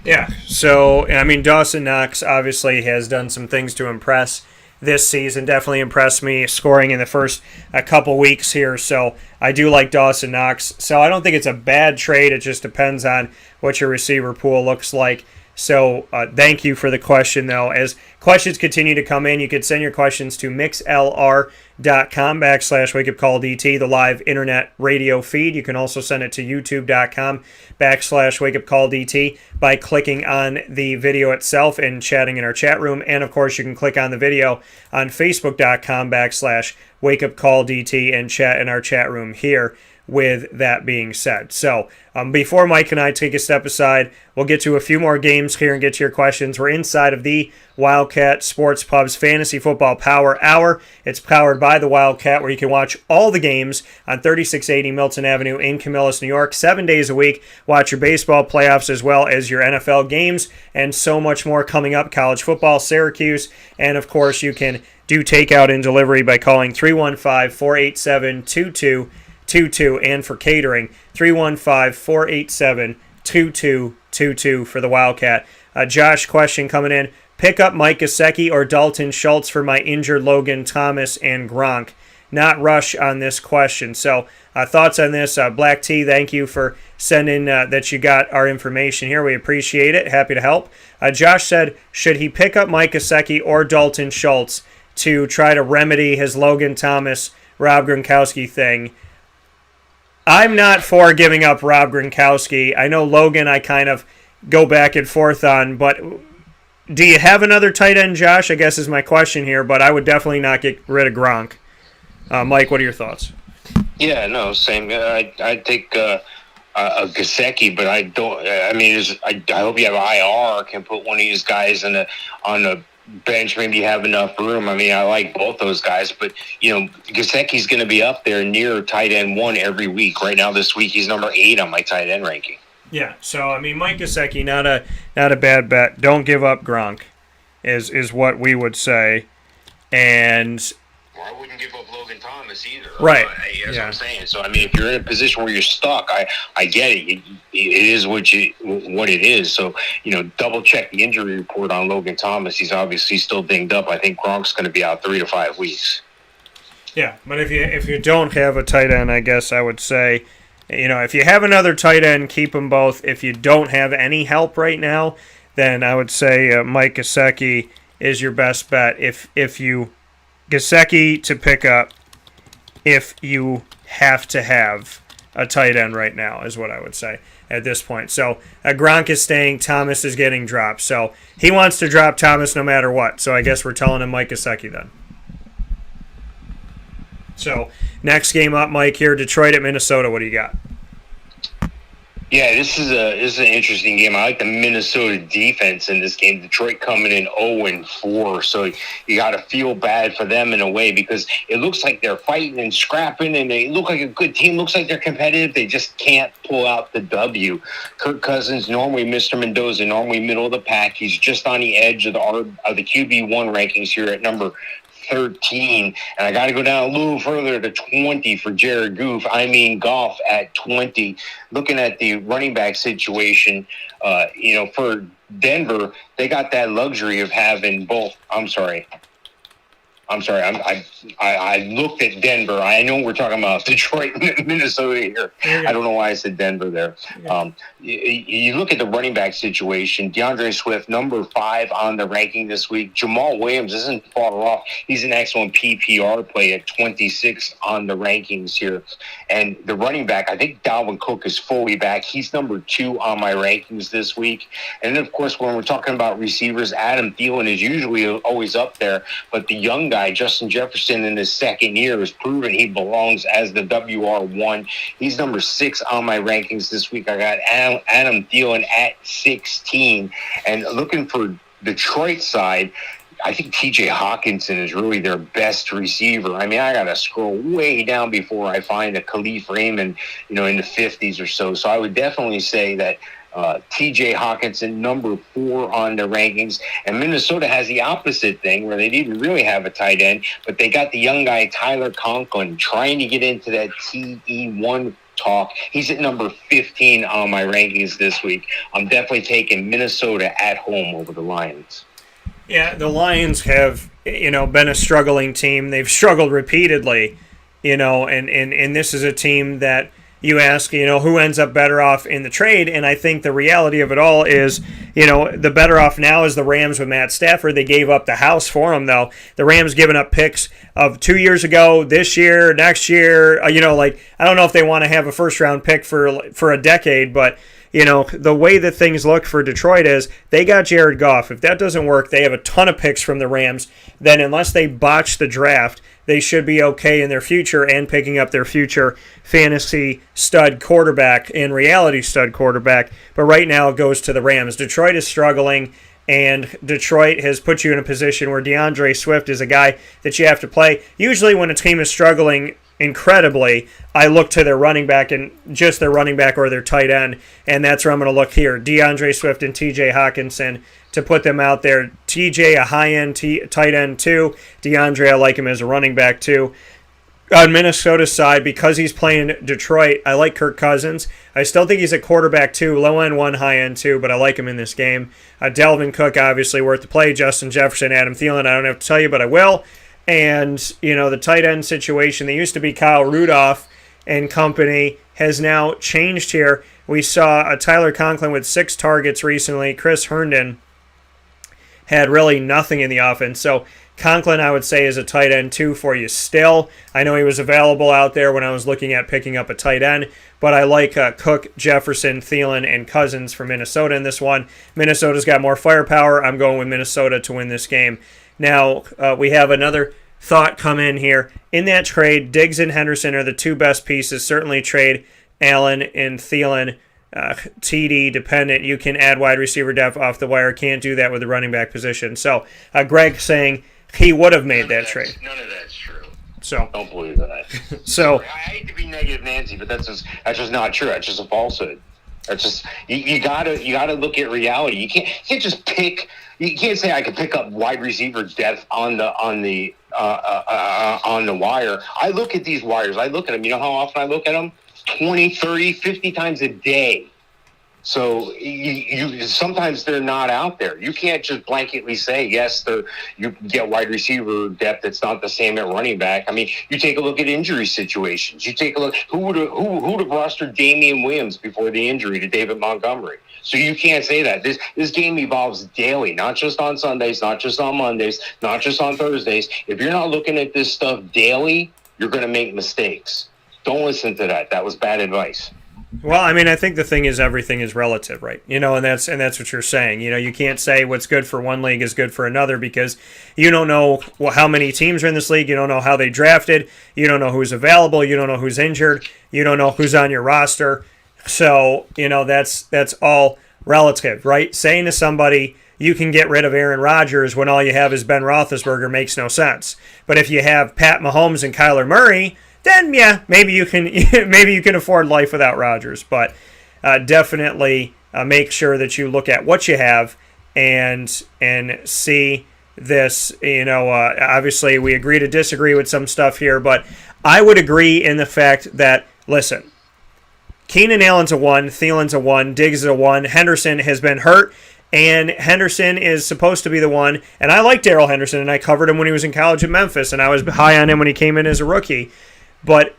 S1: Yeah, so, I mean, Dawson Knox obviously has done some things to impress this season. Definitely impressed me scoring in the first couple weeks here. So I do like Dawson Knox. So I don't think it's a bad trade. It just depends on what your receiver pool looks like. So thank you for the question, though. As questions continue to come in, you can send your questions to mixlr.com/wakeupcalldt, the live internet radio feed. You can also send it to youtube.com/wakeupcalldt by clicking on the video itself and chatting in our chat room. And, of course, you can click on the video on facebook.com/wakeupcalldt and chat in our chat room here. With that being said, so before Mike and I take a step aside, we'll get to a few more games here and get to your questions. We're inside of the Wildcat Sports Pub's Fantasy Football Power Hour. It's powered by the Wildcat, where you can watch all the games on 3680 Milton Avenue in Camillus, New York, 7 days a week. Watch your baseball playoffs as well as your NFL games and so much more coming up. College football, Syracuse, and of course you can do takeout and delivery by calling 315-487-2222, and for catering, 315-487-2222 for the Wildcat. Josh, question coming in. Pick up Mike Gesicki or Dalton Schultz for my injured Logan Thomas and Gronk. Not rush on this question. So thoughts on this? Black T, thank you for sending that you got our information here. We appreciate it. Happy to help. Josh said, should he pick up Mike Gesicki or Dalton Schultz to try to remedy his Logan Thomas, Rob Gronkowski thing? I'm not for giving up Rob Gronkowski. I know Logan I kind of go back and forth on, but do you have another tight end, Josh? I guess is my question here, but I would definitely not get rid of Gronk. Mike, what are your thoughts?
S2: Yeah, no, same. I'd take a Gesicki, but I don't. I mean, I hope you have IR, can put one of these guys on the bench, maybe have enough room. I mean, I like both those guys, but Gesicki's going to be up there near tight end 1 every week. Right now, this week he's number 8 on my tight end ranking.
S1: Yeah, so I mean, Mike Gesicki, not a bad bet. Don't give up Gronk, is what we would say, and.
S2: Well, I wouldn't give up Logan Thomas either.
S1: Right.
S2: That's what I'm saying. So, I mean, if you're in a position where you're stuck, I get it. It is what it is. So, double check the injury report on Logan Thomas. He's obviously still dinged up. I think Gronk's going to be out 3 to 5 weeks.
S1: Yeah, but if you don't have a tight end, I guess I would say, if you have another tight end, keep them both. If you don't have any help right now, then I would say Mike Gesicki is your best bet if you Gesicki to pick up if you have to have a tight end right now is what I would say at this point. So Gronk is staying. Thomas is getting dropped. So he wants to drop Thomas no matter what. So I guess we're telling him Mike Gesicki then. So next game up, Mike, here, Detroit at Minnesota. What do you got?
S2: Yeah, this is an interesting game. I like the Minnesota defense in this game. Detroit coming in 0-4, so you got to feel bad for them in a way because it looks like they're fighting and scrapping, and they look like a good team. Looks like they're competitive. They just can't pull out the W. Kirk Cousins, normally Mr. Mendoza, normally middle of the pack. He's just on the edge of the QB1 rankings here at number 13, and I got to go down a little further to 20 for Jared Goff at 20. Looking at the running back situation, for Denver, they got that luxury of having both. I looked at Denver. I know we're talking about Detroit and Minnesota here. I don't know why I said Denver there. You look at the running back situation. DeAndre Swift, number 5 on the ranking this week. Jamal Williams isn't far off. He's an excellent PPR play at 26 on the rankings here. And the running back, I think Dalvin Cook is fully back. He's number 2 on my rankings this week. And then, of course, when we're talking about receivers, Adam Thielen is usually always up there. But the young guy, Justin Jefferson, in his second year has proven he belongs as the WR1. He's number 6 on my rankings this week. I got Adam Thielen at 16. And looking for Detroit side, I think TJ Hawkinson is really their best receiver. I mean, I got to scroll way down before I find a Khalif Raymond, in the 50s or so. So I would definitely say that TJ Hawkinson, number 4 on the rankings. And Minnesota has the opposite thing where they didn't really have a tight end, but they got the young guy Tyler Conklin trying to get into that TE1 talk. He's at number 15 on my rankings this week. I'm definitely taking Minnesota at home over the Lions.
S1: Yeah, the Lions have, been a struggling team. They've struggled repeatedly, and this is a team that you ask, who ends up better off in the trade, and I think the reality of it all is, the better off now is the Rams with Matt Stafford. They gave up the house for him, though. The Rams giving up picks of 2 years ago, this year, next year. I don't know if they want to have a first-round pick for a decade, but the way that things look for Detroit is they got Jared Goff. If that doesn't work, they have a ton of picks from the Rams. Then unless they botch the draft, they should be okay in their future and picking up their future fantasy stud quarterback and reality stud quarterback. But right now it goes to the Rams. Detroit is struggling, and Detroit has put you in a position where DeAndre Swift is a guy that you have to play. Usually when a team is struggling incredibly, I look to their running back and just their running back or their tight end, and that's where I'm going to look here. DeAndre Swift and TJ Hawkinson to put them out there. TJ, a high-end tight end too. DeAndre, I like him as a running back too. On Minnesota's side, because he's playing Detroit, I like Kirk Cousins. I still think he's a quarterback too, low-end one, high-end two, but I like him in this game. Dalvin Cook, obviously worth the play. Justin Jefferson, Adam Thielen, I don't have to tell you, but I will. And, the tight end situation, they used to be Kyle Rudolph and company, has now changed here. We saw a Tyler Conklin with 6 targets recently. Chris Herndon had really nothing in the offense. So Conklin, I would say, is a tight end 2 for you still. I know he was available out there when I was looking at picking up a tight end, but I like Cook, Jefferson, Thielen, and Cousins for Minnesota in this one. Minnesota's got more firepower. I'm going with Minnesota to win this game. Now, we have another thought come in here. In that trade, Diggs and Henderson are the 2 best pieces. Certainly trade Allen and Thielen, TD dependent. You can add wide receiver depth off the wire. Can't do that with the running back position. So, Greg saying he would have made that trade.
S2: None of that's true.
S1: So
S2: don't believe that.
S1: So
S2: I hate to be negative, Nancy, but that's just not true. That's just a falsehood. That's just you gotta look at reality. You can't just pick. You can't say I could pick up wide receiver depth on the wire. I look at these wires. I look at them. You know how often I look at them? 20, 30, 50 times a day. So you sometimes they're not out there. You can't just blanketly say yes. You get wide receiver depth that's not the same at running back. I mean, you take a look at injury situations. You take a look who would have rostered Damian Williams before the injury to David Montgomery. So you can't say that. This game evolves daily, not just on Sundays, not just on Mondays, not just on Thursdays. If you're not looking at this stuff daily, you're going to make mistakes. Don't listen to that. That was bad advice.
S1: Well, I mean, I think the thing is everything is relative, right? You know, and that's what you're saying. You know, you can't say what's good for one league is good for another because you don't know how many teams are in this league. You don't know how they drafted. You don't know who's available. You don't know who's injured. You don't know who's on your roster. So, you know, that's all relative, right? Saying to somebody you can get rid of Aaron Rodgers when all you have is Ben Roethlisberger makes no sense. But if you have Pat Mahomes and Kyler Murray, then yeah, maybe you can afford life without Rodgers. But definitely make sure that you look at what you have and see this. You know, obviously we agree to disagree with some stuff here, but I would agree in the fact that, listen, Keenan Allen's a 1, Thielen's a 1, Diggs is a 1, Henderson has been hurt, and Henderson is supposed to be the one. And I like Darrell Henderson, and I covered him when he was in college at Memphis, and I was high on him when he came in as a rookie. But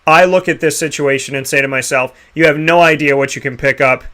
S1: I look at this situation and say to myself, you have no idea what you can pick up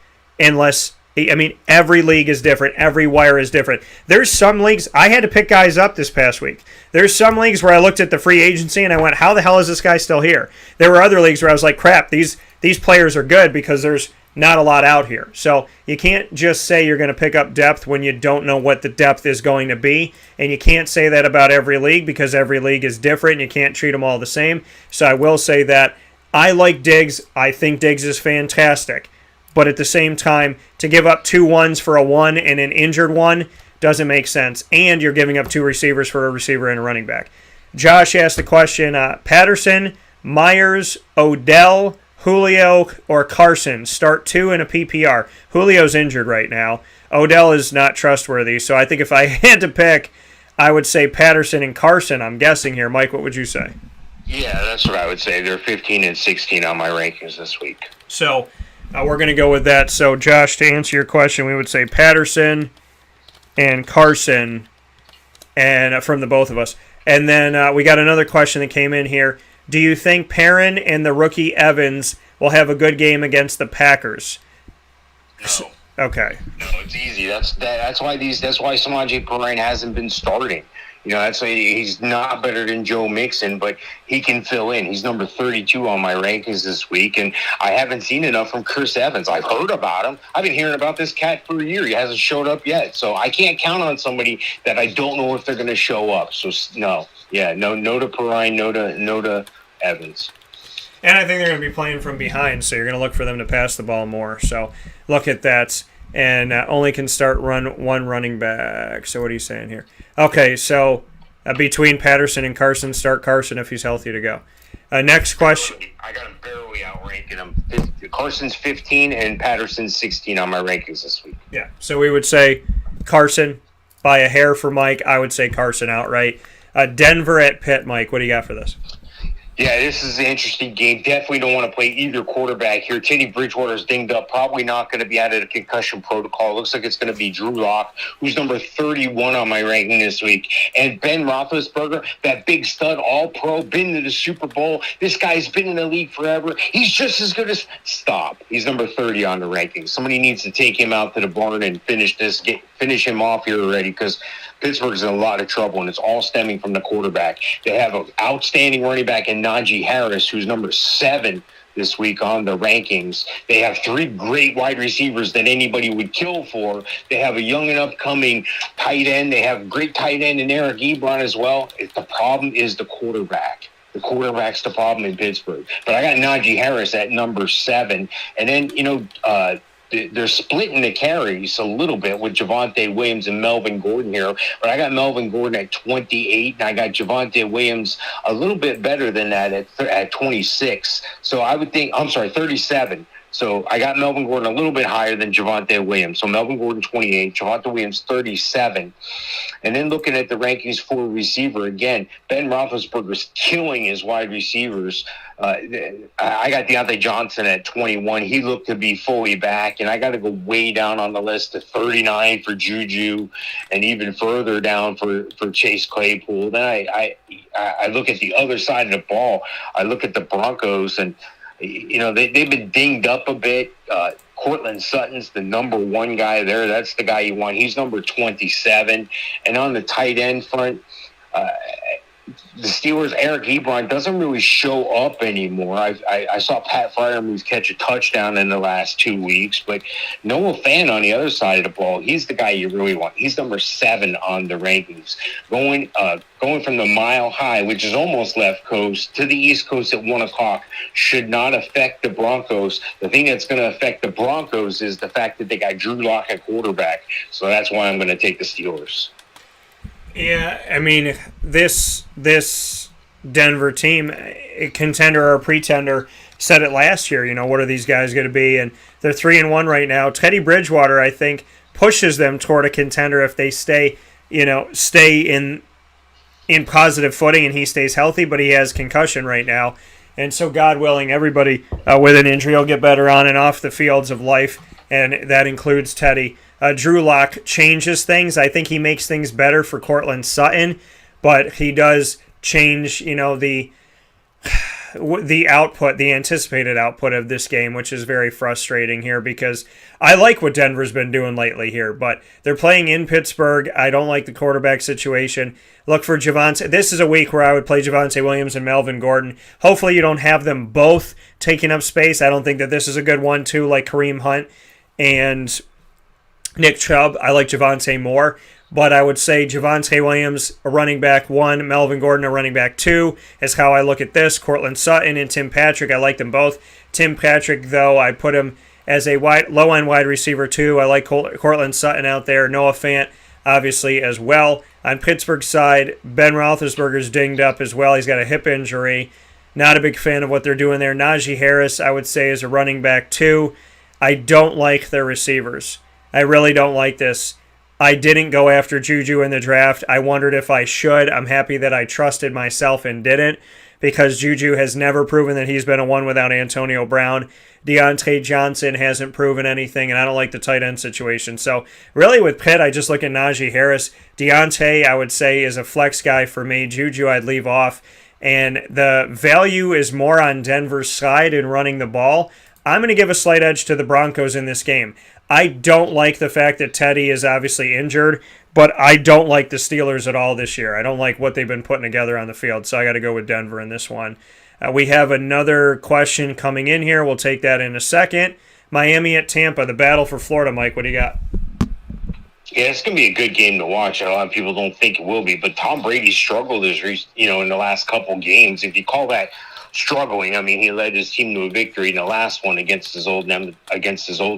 S1: unless, I mean, every league is different. Every wire is different. There's some leagues, I had to pick guys up this past week. There's some leagues where I looked at the free agency and I went, how the hell is this guy still here? There were other leagues where I was like, crap, these players are good because there's not a lot out here. So you can't just say you're going to pick up depth when you don't know what the depth is going to be. And you can't say that about every league because every league is different and you can't treat them all the same. So I will say that I like Diggs. I think Diggs is fantastic. But at the same time, to give up 2 1s for a 1 and an injured 1 doesn't make sense. And you're giving up 2 receivers for a receiver and a running back. Josh asked the question, Patterson, Myers, Odell, Julio, or Carson. Start 2 in a PPR. Julio's injured right now. Odell is not trustworthy. So I think if I had to pick, I would say Patterson and Carson. I'm guessing here. Mike, what would you say?
S2: Yeah, that's what I would say. They're 15 and 16 on my rankings this week.
S1: So we're going to go with that. So, Josh, to answer your question, we would say Patterson and Carson and from the both of us. And then we got another question that came in here. Do you think Perrin and the rookie Evans will have a good game against the Packers?
S2: No.
S1: Okay.
S2: No, it's easy. That's why Samaje Perine hasn't been starting. You know, that's why he's not better than Joe Mixon, but he can fill in. He's number 32 on my rankings this week, and I haven't seen enough from Chris Evans. I've heard about him. I've been hearing about this cat for a year. He hasn't showed up yet, so I can't count on somebody that I don't know if they're going to show up. So no to Perine, no to Evans.
S1: And I think they're going to be playing from behind, so you're going to look for them to pass the ball more. So look at that. And only can start one running back. So what are you saying here? Okay, so between Patterson and Carson, start Carson if he's healthy to go. Next question.
S2: I got him barely outranking him. Carson's 15 and Patterson's 16 on my rankings this week.
S1: Yeah, so we would say Carson by a hair for Mike. I would say Carson outright. Denver at Pitt, Mike. What do you got for this?
S2: Yeah, this is an interesting game. Definitely don't want to play either quarterback here. Teddy Bridgewater's dinged up. Probably not going to be out of the concussion protocol. Looks like it's going to be Drew Lock, who's number 31 on my ranking this week. And Ben Roethlisberger, that big stud, all-pro, been to the Super Bowl. This guy's been in the league forever. He's just as good as... Stop. He's number 30 on the rankings. Somebody needs to take him out to the barn and finish him off here already because Pittsburgh's in a lot of trouble, and it's all stemming from the quarterback. They have an outstanding running back in Najee Harris, who's number 7 this week on the rankings. They have 3 great wide receivers that anybody would kill for. They have a young and upcoming tight end. They have great tight end in Eric Ebron as well. The problem is the quarterback. The quarterback's the problem in Pittsburgh. But I got Najee Harris at number 7. And then, they're splitting the carries a little bit with Javonte Williams and Melvin Gordon here. But I got Melvin Gordon at 28, and I got Javonte Williams a little bit better than that at 26. So I would think, 37. So I got Melvin Gordon a little bit higher than Javonte Williams. So Melvin Gordon 28, Javonte Williams 37. And then looking at the rankings for receiver, again, Ben Roethlisberger's killing his wide receivers. I got Deontay Johnson at 21. He looked to be fully back, and I got to go way down on the list to 39 for Juju, and even further down for Chase Claypool. Then I look at the other side of the ball. I look at the Broncos, and they've been dinged up a bit. Cortland Sutton's the number one guy there. That's the guy you want. He's number 27. And on the tight end front, the Steelers' Eric Ebron doesn't really show up anymore. I saw Pat Freiermuth catch a touchdown in the last 2 weeks, but Noah Fant on the other side of the ball, he's the guy you really want. He's number 7 on the rankings. Going from the Mile High, which is almost left coast, to the East Coast at 1 o'clock should not affect the Broncos. The thing that's going to affect the Broncos is the fact that they got Drew Lock at quarterback. So that's why I'm going to take the Steelers.
S1: Yeah, I mean, this Denver team, a contender or a pretender, said it last year. What are these guys going to be? And they're 3-1 right now. Teddy Bridgewater, I think, pushes them toward a contender if they stay in positive footing and he stays healthy. But he has concussion right now, and so God willing, everybody with an injury will get better on and off the fields of life, and that includes Teddy. Drew Lock changes things. I think he makes things better for Cortland Sutton, but he does change, the output, the anticipated output of this game, which is very frustrating here because I like what Denver's been doing lately here, but they're playing in Pittsburgh. I don't like the quarterback situation. Look for Javonte. This is a week where I would play Javonte Williams and Melvin Gordon. Hopefully you don't have them both taking up space. I don't think that this is a good one, too, like Kareem Hunt and Nick Chubb. I like Javonte more, but I would say Javonte Williams, a running back 1, Melvin Gordon, a running back 2, is how I look at this. Cortland Sutton and Tim Patrick, I like them both. Tim Patrick, though, I put him as a low-end wide receiver 2. I like Cortland Sutton out there. Noah Fant, obviously, as well. On Pittsburgh's side, Ben Roethlisberger's dinged up as well. He's got a hip injury. Not a big fan of what they're doing there. Najee Harris, I would say, is a running back 2. I don't like their receivers. I really don't like this. I didn't go after Juju in the draft. I wondered if I should. I'm happy that I trusted myself and didn't because Juju has never proven that he's been a one without Antonio Brown. Deontay Johnson hasn't proven anything, and I don't like the tight end situation. So really with Pitt, I just look at Najee Harris. Deontay, I would say, is a flex guy for me. Juju, I'd leave off. And the value is more on Denver's side in running the ball. I'm going to give a slight edge to the Broncos in this game. I don't like the fact that Teddy is obviously injured, but I don't like the Steelers at all this year. I don't like what they've been putting together on the field, so I got to go with Denver in this one. We have another question coming in here. We'll take that in a second. Miami at Tampa, the battle for Florida. Mike, what do you got?
S2: Yeah, it's going to be a good game to watch. A lot of people don't think it will be, but Tom Brady struggled in the last couple games. If you call that struggling, I mean, he led his team to a victory in the last one against his old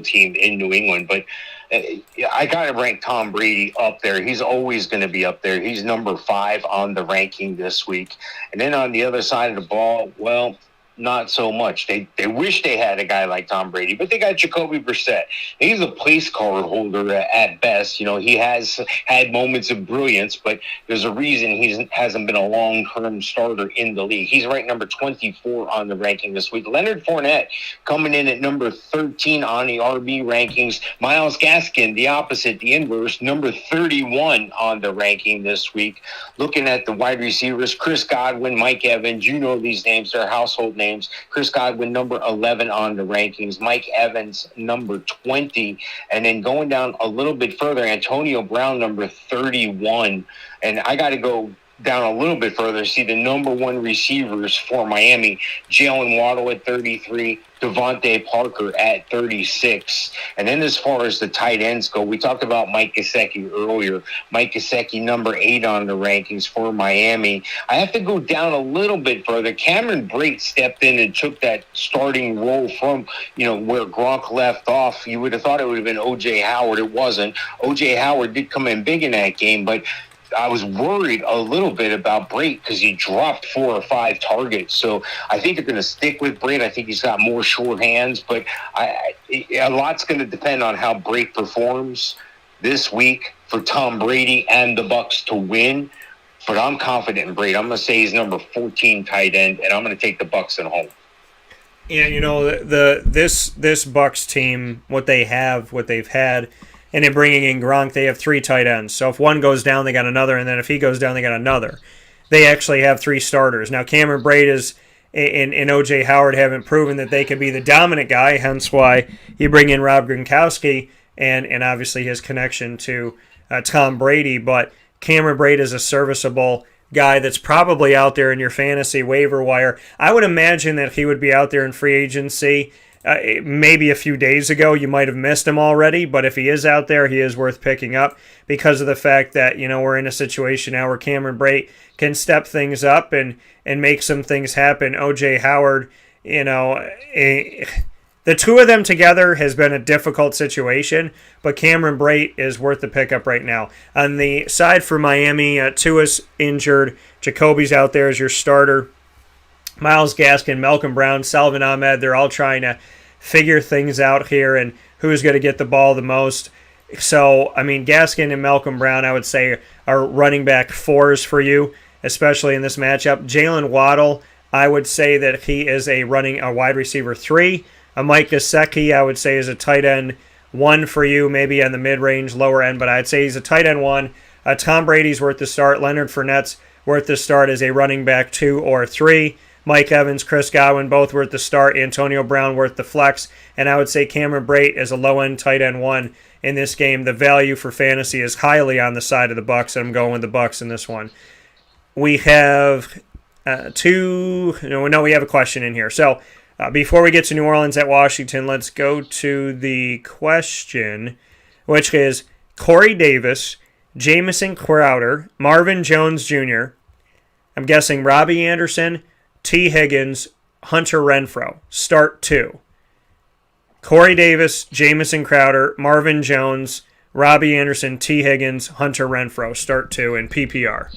S2: team in New England. But I got to rank Tom Brady up there. He's always going to be up there. He's number 5 on the ranking this week. And then on the other side of the ball, well, not so much. They wish they had a guy like Tom Brady, but they got Jacoby Brissett. He's a place card holder at best. He has had moments of brilliance, but there's a reason he hasn't been a long-term starter in the league. He's ranked number 24 on the ranking this week. Leonard Fournette coming in at number 13 on the RB rankings. Myles Gaskin, the opposite, the inverse, number 31 on the ranking this week. Looking at the wide receivers, Chris Godwin, Mike Evans, these names, they're household names. Chris Godwin, number 11 on the rankings. Mike Evans, number 20. And then going down a little bit further, Antonio Brown, number 31. And I got to go down a little bit further, see the number 1 receivers for Miami. Jalen Waddle at 33, Devontae Parker at 36. And then as far as the tight ends go, we talked about Mike Gesicki earlier. Mike Gesicki, number 8 on the rankings for Miami. I have to go down a little bit further. Cameron Brate stepped in and took that starting role from, where Gronk left off. You would have thought it would have been O.J. Howard. It wasn't. O.J. Howard did come in big in that game, but I was worried a little bit about Brate because he dropped 4 or 5 targets. So I think they're going to stick with Brate. I think he's got more sure hands, but a lot's going to depend on how Brate performs this week for Tom Brady and the Bucs to win. But I'm confident in Brate. I'm going to say he's number 14 tight end, and I'm going to take the Bucs at home.
S1: Yeah, this Bucs team, what they've had, and in bringing in Gronk, they have 3 tight ends. So if one goes down, they got another, and then if he goes down, they got another. They actually have 3 starters. Now, Cameron Brate and O.J. Howard haven't proven that they could be the dominant guy, hence why you bring in Rob Gronkowski and obviously his connection to Tom Brady. But Cameron Brate is a serviceable guy that's probably out there in your fantasy waiver wire. I would imagine that he would be out there in free agency. Maybe a few days ago, you might have missed him already, but if he is out there, he is worth picking up because of the fact that, we're in a situation now where Cameron Brate can step things up and make some things happen. O.J. Howard, the two of them together has been a difficult situation, but Cameron Brate is worth the pickup right now. On the side for Miami, Tua's injured. Jacoby's out there as your starter. Myles Gaskin, Malcolm Brown, Salvin Ahmed, they're all trying to figure things out here and who's going to get the ball the most. So, Gaskin and Malcolm Brown, I would say, are running back 4s for you, especially in this matchup. Jalen Waddle, I would say that he is a wide receiver 3. Mike Gesicki, I would say, is a tight end 1 for you, maybe on the mid-range, lower end, but I'd say he's a tight end 1. Tom Brady's worth the start. Leonard Fournette's worth the start as a running back 2 or 3. Mike Evans, Chris Godwin, both worth the start. Antonio Brown worth the flex. And I would say Cameron Brate is a low-end tight end 1 in this game. The value for fantasy is highly on the side of the Bucs, and I'm going with the Bucs in this one. We have we have a question in here. So before we get to New Orleans at Washington, let's go to the question, which is Corey Davis, Jamison Crowder, Marvin Jones Jr., I'm guessing Robbie Anderson, T. Higgins, Hunter Renfrow. Start 2. Corey Davis, Jamison Crowder, Marvin Jones, Robbie Anderson, T. Higgins, Hunter Renfrow. Start 2 in PPR.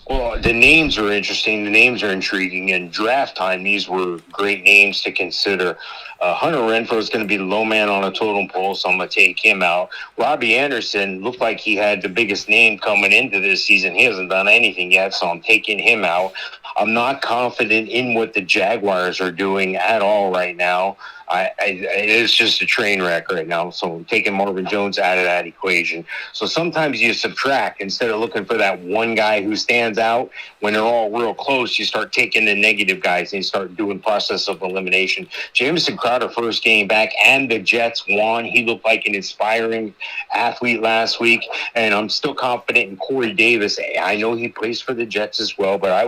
S2: Well, the names are interesting. The names are intriguing. In draft time, these were great names to consider. Hunter Renfrow is going to be the low man on a totem pole, so I'm going to take him out. Robbie Anderson looked like he had the biggest name coming into this season. He hasn't done anything yet, so I'm taking him out. I'm not confident in what the Jaguars are doing at all right now. It's just a train wreck right now. So I'm taking Marvin Jones out of that equation. So sometimes you subtract instead of looking for that one guy who stands out. When they're all real close, you start taking the negative guys and you start doing process of elimination. Jamison Crowder first game back and the Jets won. He looked like an inspiring athlete last week, and I'm still confident in Corey Davis. I know he plays for the Jets as well, but I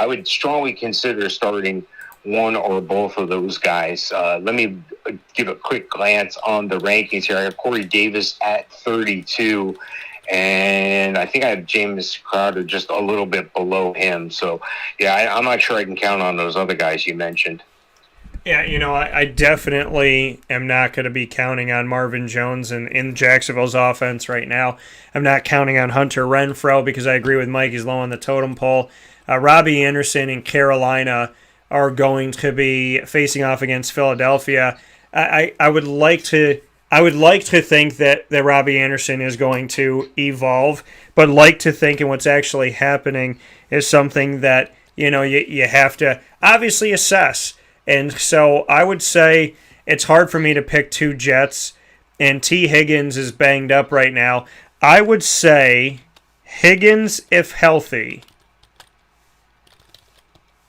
S2: would strongly consider starting one or both of those guys. Let me give a quick glance on the rankings here. I have Corey Davis at 32, and I think I have James Crowder just a little bit below him. So, yeah, I'm not sure I can count on those other guys you mentioned.
S1: Yeah, I definitely am not going to be counting on Marvin Jones in Jacksonville's offense right now. I'm not counting on Hunter Renfrow because I agree with Mike. He's low on the totem pole. Robbie Anderson in Carolina are going to be facing off against Philadelphia. I would like to think that Robbie Anderson is going to evolve, but like to think and what's actually happening is something that you have to obviously assess. And so I would say it's hard for me to pick 2 Jets, and T. Higgins is banged up right now. I would say Higgins if healthy,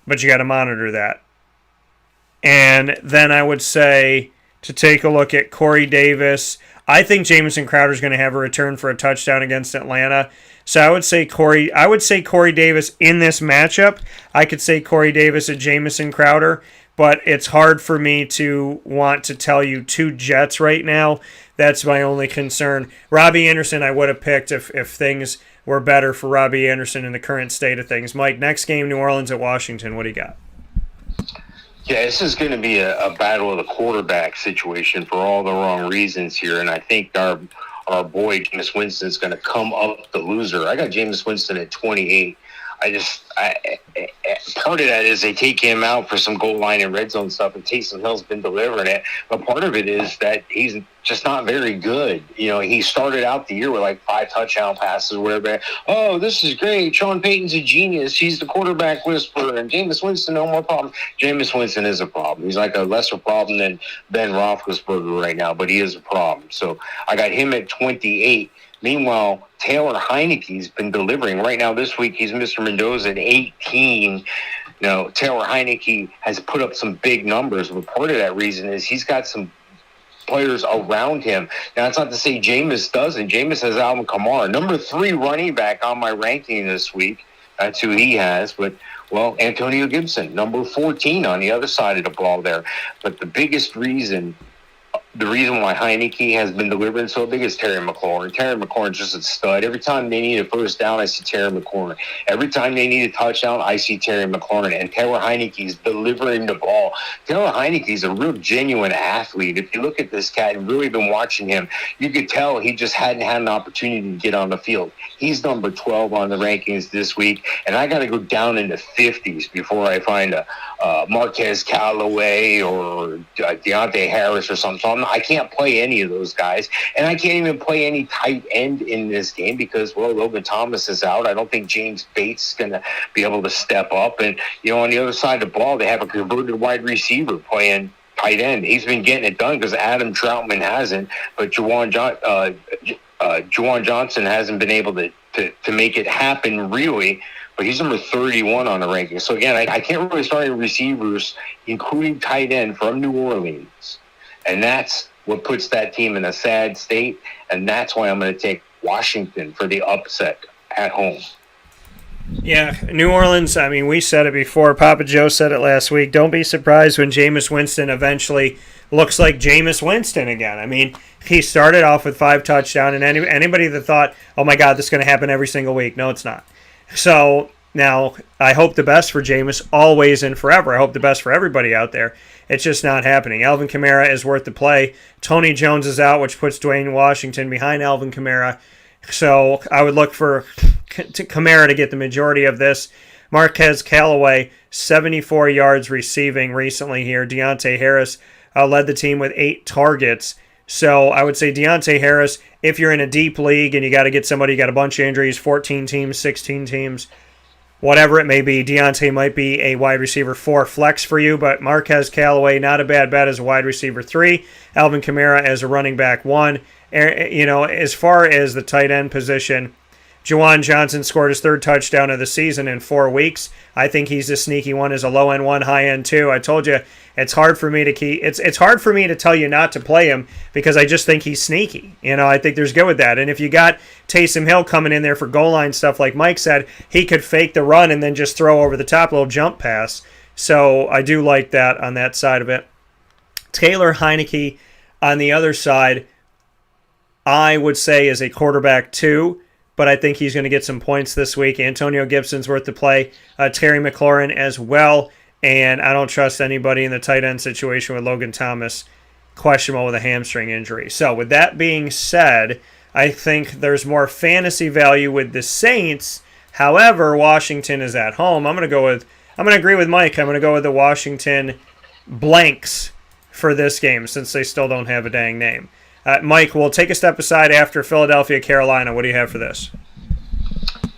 S1: but you got to monitor that. And then I would say to take a look at Corey Davis. I think Jamison Crowder is going to have a return for a touchdown against Atlanta. So I would say Corey Davis in this matchup. I could say Corey Davis and Jamison Crowder, but it's hard for me to want to tell you 2 Jets right now. That's my only concern. Robbie Anderson I would have picked if things were better for Robbie Anderson in the current state of things. Mike, next game, New Orleans at Washington. What do you got?
S2: Yeah, this is going to be a battle of the quarterback situation for all the wrong reasons here, and I think our our boy Jameis Winston is going to come up the loser. I got Jameis Winston at 28. Part of that is they take him out for some goal line and red zone stuff, and Taysom Hill's been delivering it. But part of it is that he's just not very good. He started out the year with like 5 touchdown passes or whatever. Oh, this is great. Sean Payton's a genius. He's the quarterback whisperer. And Jameis Winston, no more problem. Jameis Winston is a problem. He's like a lesser problem than Ben Roethlisberger right now, but he is a problem. So I got him at 28. Meanwhile, Taylor Heineke's been delivering. Right now this week, he's Mr. Mendoza at 18. Taylor Heineke has put up some big numbers, but part of that reason is he's got some players around him. Now, that's not to say Jameis doesn't. Jameis has Alvin Kamara, number 3 running back on my ranking this week. That's who he has. But, Antonio Gibson, number 14 on the other side of the ball there. But the biggest reason why Heineke has been delivering so big is Terry McLaurin. Terry McLaurin's just a stud. Every time they need a first down, I see Terry McLaurin. Every time they need a touchdown, I see Terry McLaurin. And Taylor Heineke's delivering the ball. Taylor Heineke's a real genuine athlete. If you look at this cat and really been watching him, you could tell he just hadn't had an opportunity to get on the field. He's number 12 on the rankings this week, and I got to go down in the 50s before I find a Marquez Callaway or Deontay Harris or something. So I can't play any of those guys, and I can't even play any tight end in this game because, Logan Thomas is out. I don't think James Bates is going to be able to step up. And, on the other side of the ball, they have a converted wide receiver playing tight end. He's been getting it done because Adam Troutman hasn't, but Juwan Johnson hasn't been able to make it happen, really. But he's number 31 on the rankings. So, again, I can't really start any receivers, including tight end from New Orleans. And that's what puts that team in a sad state. And that's why I'm going to take Washington for the upset at home.
S1: Yeah, New Orleans, we said it before. Papa Joe said it last week. Don't be surprised when Jameis Winston eventually looks like Jameis Winston again. He started off with 5 touchdowns, and anybody that thought, oh, my God, this is going to happen every single week. No, it's not. So now I hope the best for Jameis always and forever. I hope the best for everybody out there. It's just not happening. Alvin Kamara is worth the play. Tony Jones is out, which puts Dwayne Washington behind Alvin Kamara. So I would look for Kamara to get the majority of this. Marquez Callaway, 74 yards receiving recently here. Deontay Harris led the team with 8 targets. So I would say Deontay Harris, if you're in a deep league and you got to get somebody, you got a bunch of injuries, 14 teams, 16 teams, whatever it may be, Deontay might be a wide receiver 4 flex for you, but Marquez Callaway, not a bad bet as a wide receiver 3. Alvin Kamara as a running back 1. As far as the tight end position, Juwan Johnson scored his 3rd touchdown of the season in 4 weeks. I think he's a sneaky one as a low end 1, high end 2. I told you it's hard for me to it's hard for me to tell you not to play him because I just think he's sneaky. I think there's good with that. And if you got Taysom Hill coming in there for goal line stuff like Mike said, he could fake the run and then just throw over the top, a little jump pass. So I do like that on that side of it. Taylor Heineke on the other side, I would say is a quarterback 2. But I think he's going to get some points this week. Antonio Gibson's worth the play. Terry McLaurin as well. And I don't trust anybody in the tight end situation with Logan Thomas, questionable with a hamstring injury. So with that being said, I think there's more fantasy value with the Saints. However, Washington is at home. I'm going to agree with Mike. I'm going to go with the Washington blanks for this game since they still don't have a dang name. Mike, we'll take a step aside after Philadelphia, Carolina. What do you have for this?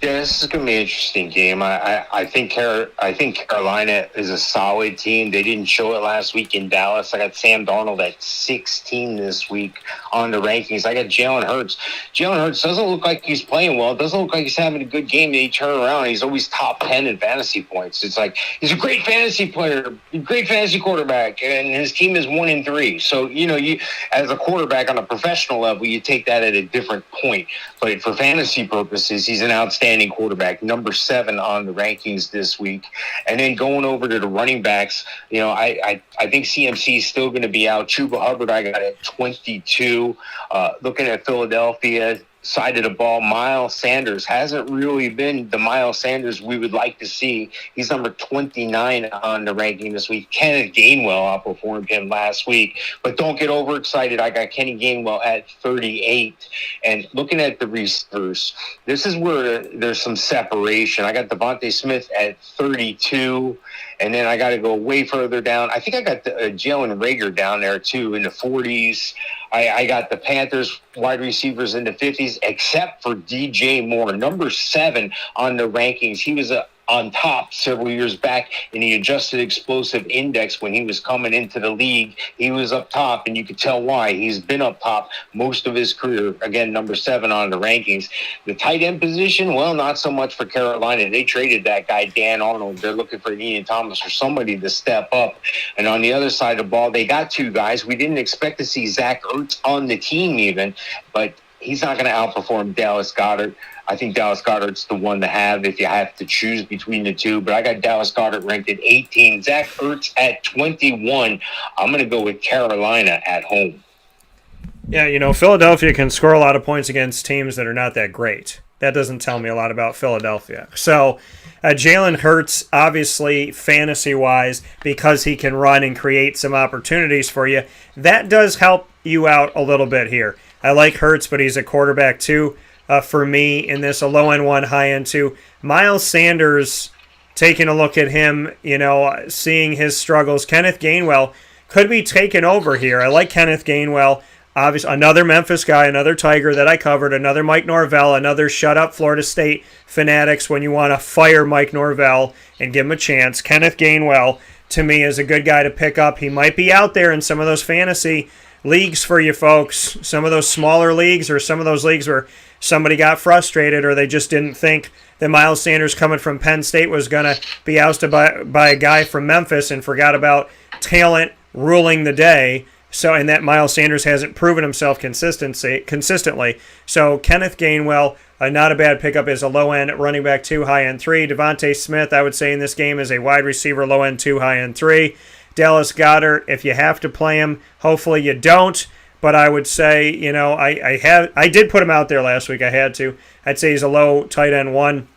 S2: Yeah, this is going to be an interesting game. I think Carolina is a solid team. They didn't show it last week in Dallas. I got Sam Darnold at 16 this week on the rankings. I got Jalen Hurts. Jalen Hurts doesn't look like he's playing well. It doesn't look like he's having a good game. They turn around. He's always top 10 in fantasy points. It's like he's a great fantasy player, great fantasy quarterback, and his team is 1-3. So, you as a quarterback on a professional level, you take that at a different point. But for fantasy purposes, he's an outstanding quarterback, number 7 on the rankings this week. And then going over to the running backs, I think CMC is still going to be out. Chuba Hubbard, I got at 22. Looking at Philadelphia, side of the ball, Miles Sanders hasn't really been the Miles Sanders we would like to see. He's number 29 on the ranking this week. Kenneth Gainwell outperformed him last week. But don't get overexcited. I got Kenny Gainwell at 38. And looking at the receivers, this is where there's some separation. I got Devontae Smith at 32. And then I got to go way further down. I think I got Jalen Reagor down there, too, in the 40s. I got the Panthers wide receivers in the 50s, except for DJ Moore, number 7 on the rankings. He was on top several years back in the adjusted explosive index when he was coming into the league. He was up top, and you could tell why. He's been up top most of his career. Again, number 7 on the rankings. The tight end position, well, not so much for Carolina. They traded that guy, Dan Arnold. They're looking for Ian Thomas or somebody to step up. And on the other side of the ball, they got 2 guys. We didn't expect to see Zach Ertz on the team even, but he's not going to outperform Dallas Goedert. I think Dallas Goedert's the one to have if you have to choose between the two. But I got Dallas Goedert ranked at 18. Zach Ertz at 21. I'm going to go with Carolina at home.
S1: Yeah, Philadelphia can score a lot of points against teams that are not that great. That doesn't tell me a lot about Philadelphia. So Jalen Hurts, obviously, fantasy-wise, because he can run and create some opportunities for you, that does help you out a little bit here. I like Hurts, but he's a quarterback too. For me in this, a low-end 1, high-end 2. Miles Sanders, taking a look at him, seeing his struggles. Kenneth Gainwell could be taken over here. I like Kenneth Gainwell. Obviously, another Memphis guy, another Tiger that I covered, another Mike Norvell, another shut-up Florida State fanatics when you want to fire Mike Norvell and give him a chance. Kenneth Gainwell, to me, is a good guy to pick up. He might be out there in some of those fantasy leagues for you folks, some of those smaller leagues or some of those leagues where somebody got frustrated or they just didn't think that Miles Sanders coming from Penn State was going to be ousted by a guy from Memphis and forgot about talent ruling the day. So, and that Miles Sanders hasn't proven himself consistently. So Kenneth Gainwell, not a bad pickup as a low-end running back 2, high-end 3. Devontae Smith, I would say in this game, is a wide receiver, low-end 2, high-end 3. Dallas Goedert, if you have to play him, hopefully you don't. But I would say, I did put him out there last week. I had to. I'd say he's a low tight end 1.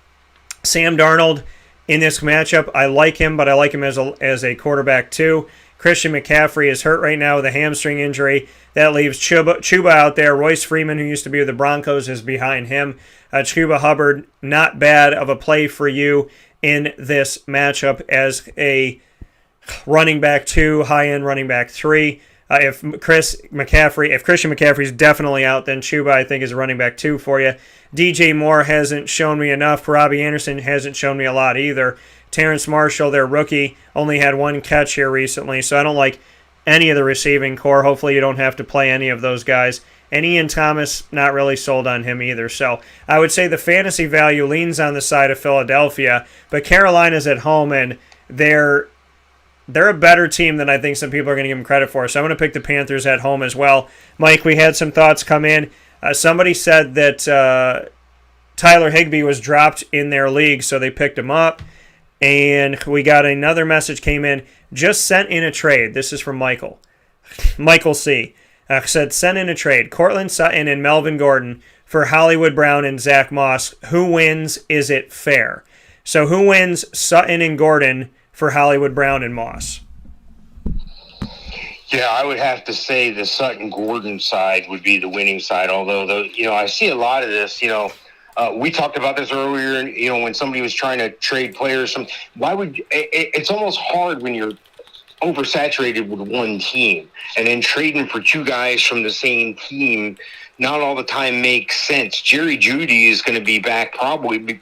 S1: Sam Darnold in this matchup, I like him, but I like him as a quarterback 2. Christian McCaffrey is hurt right now with a hamstring injury. That leaves Chuba out there. Royce Freeman, who used to be with the Broncos, is behind him. Chuba Hubbard, not bad of a play for you in this matchup as a running back 2, high-end running back 3. If Christian McCaffrey's definitely out, then Chuba, I think, is a running back 2 for you. DJ Moore hasn't shown me enough. Robbie Anderson hasn't shown me a lot either. Terrence Marshall, their rookie, only had 1 catch here recently, so I don't like any of the receiving core. Hopefully you don't have to play any of those guys. And Ian Thomas, not really sold on him either. So I would say the fantasy value leans on the side of Philadelphia, but Carolina's at home, and they're a better team than I think some people are going to give them credit for. So I'm going to pick the Panthers at home as well. Mike, we had some thoughts come in. Somebody said that Tyler Higbee was dropped in their league, so they picked him up. And we got another message came in, just sent in a trade. This is from Michael. Michael C. Said, sent in a trade. Cortland Sutton and Melvin Gordon for Hollywood Brown and Zach Moss. Who wins? Is it fair? So who wins? Sutton and Gordon for Hollywood Brown and Moss?
S2: Yeah, I would have to say the Sutton-Gordon side would be the winning side, although, I see a lot of this, we talked about this earlier, when somebody was trying to trade players. It's almost hard when you're oversaturated with one team and then trading for 2 guys from the same team. Not all the time makes sense. Jerry Jeudy is going to be back probably,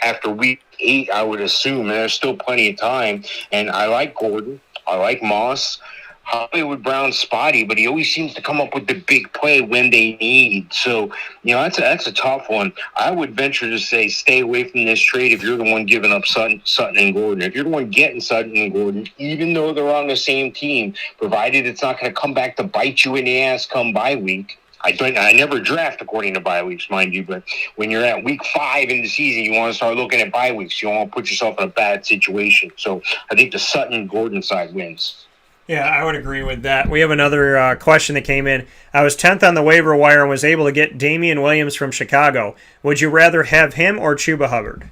S2: after week 8, I would assume. And there's still plenty of time. And I like Gordon. I like Moss. Hollywood Brown's spotty, but he always seems to come up with the big play when they need. So, that's a tough one. I would venture to say stay away from this trade if you're the one giving up Sutton and Gordon. If you're the one getting Sutton and Gordon, even though they're on the same team, provided it's not going to come back to bite you in the ass come bye week. I never draft according to bye weeks, mind you, but when you're at week 5 in the season, you want to start looking at bye weeks. You don't want to put yourself in a bad situation. So I think the Sutton-Gordon side wins.
S1: Yeah, I would agree with that. We have another question that came in. I was 10th on the waiver wire and was able to get Damian Williams from Chicago. Would you rather have him or Chuba Hubbard?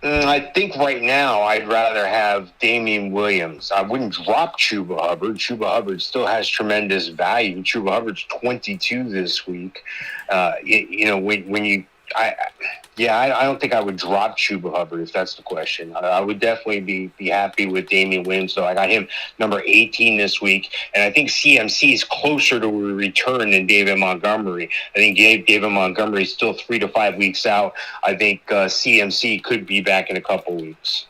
S2: I think right now I'd rather have Damian Williams. I wouldn't drop Chuba Hubbard. Chuba Hubbard still has tremendous value. Chuba Hubbard's 22 this week. When you, I don't think I would drop Chuba Hubbard if that's the question. I would definitely be happy with Damian Williams. So I got him number 18 this week, and I think CMC is closer to a return than David Montgomery. I think David Montgomery is still 3 to 5 weeks out. I think CMC could be back in a couple weeks.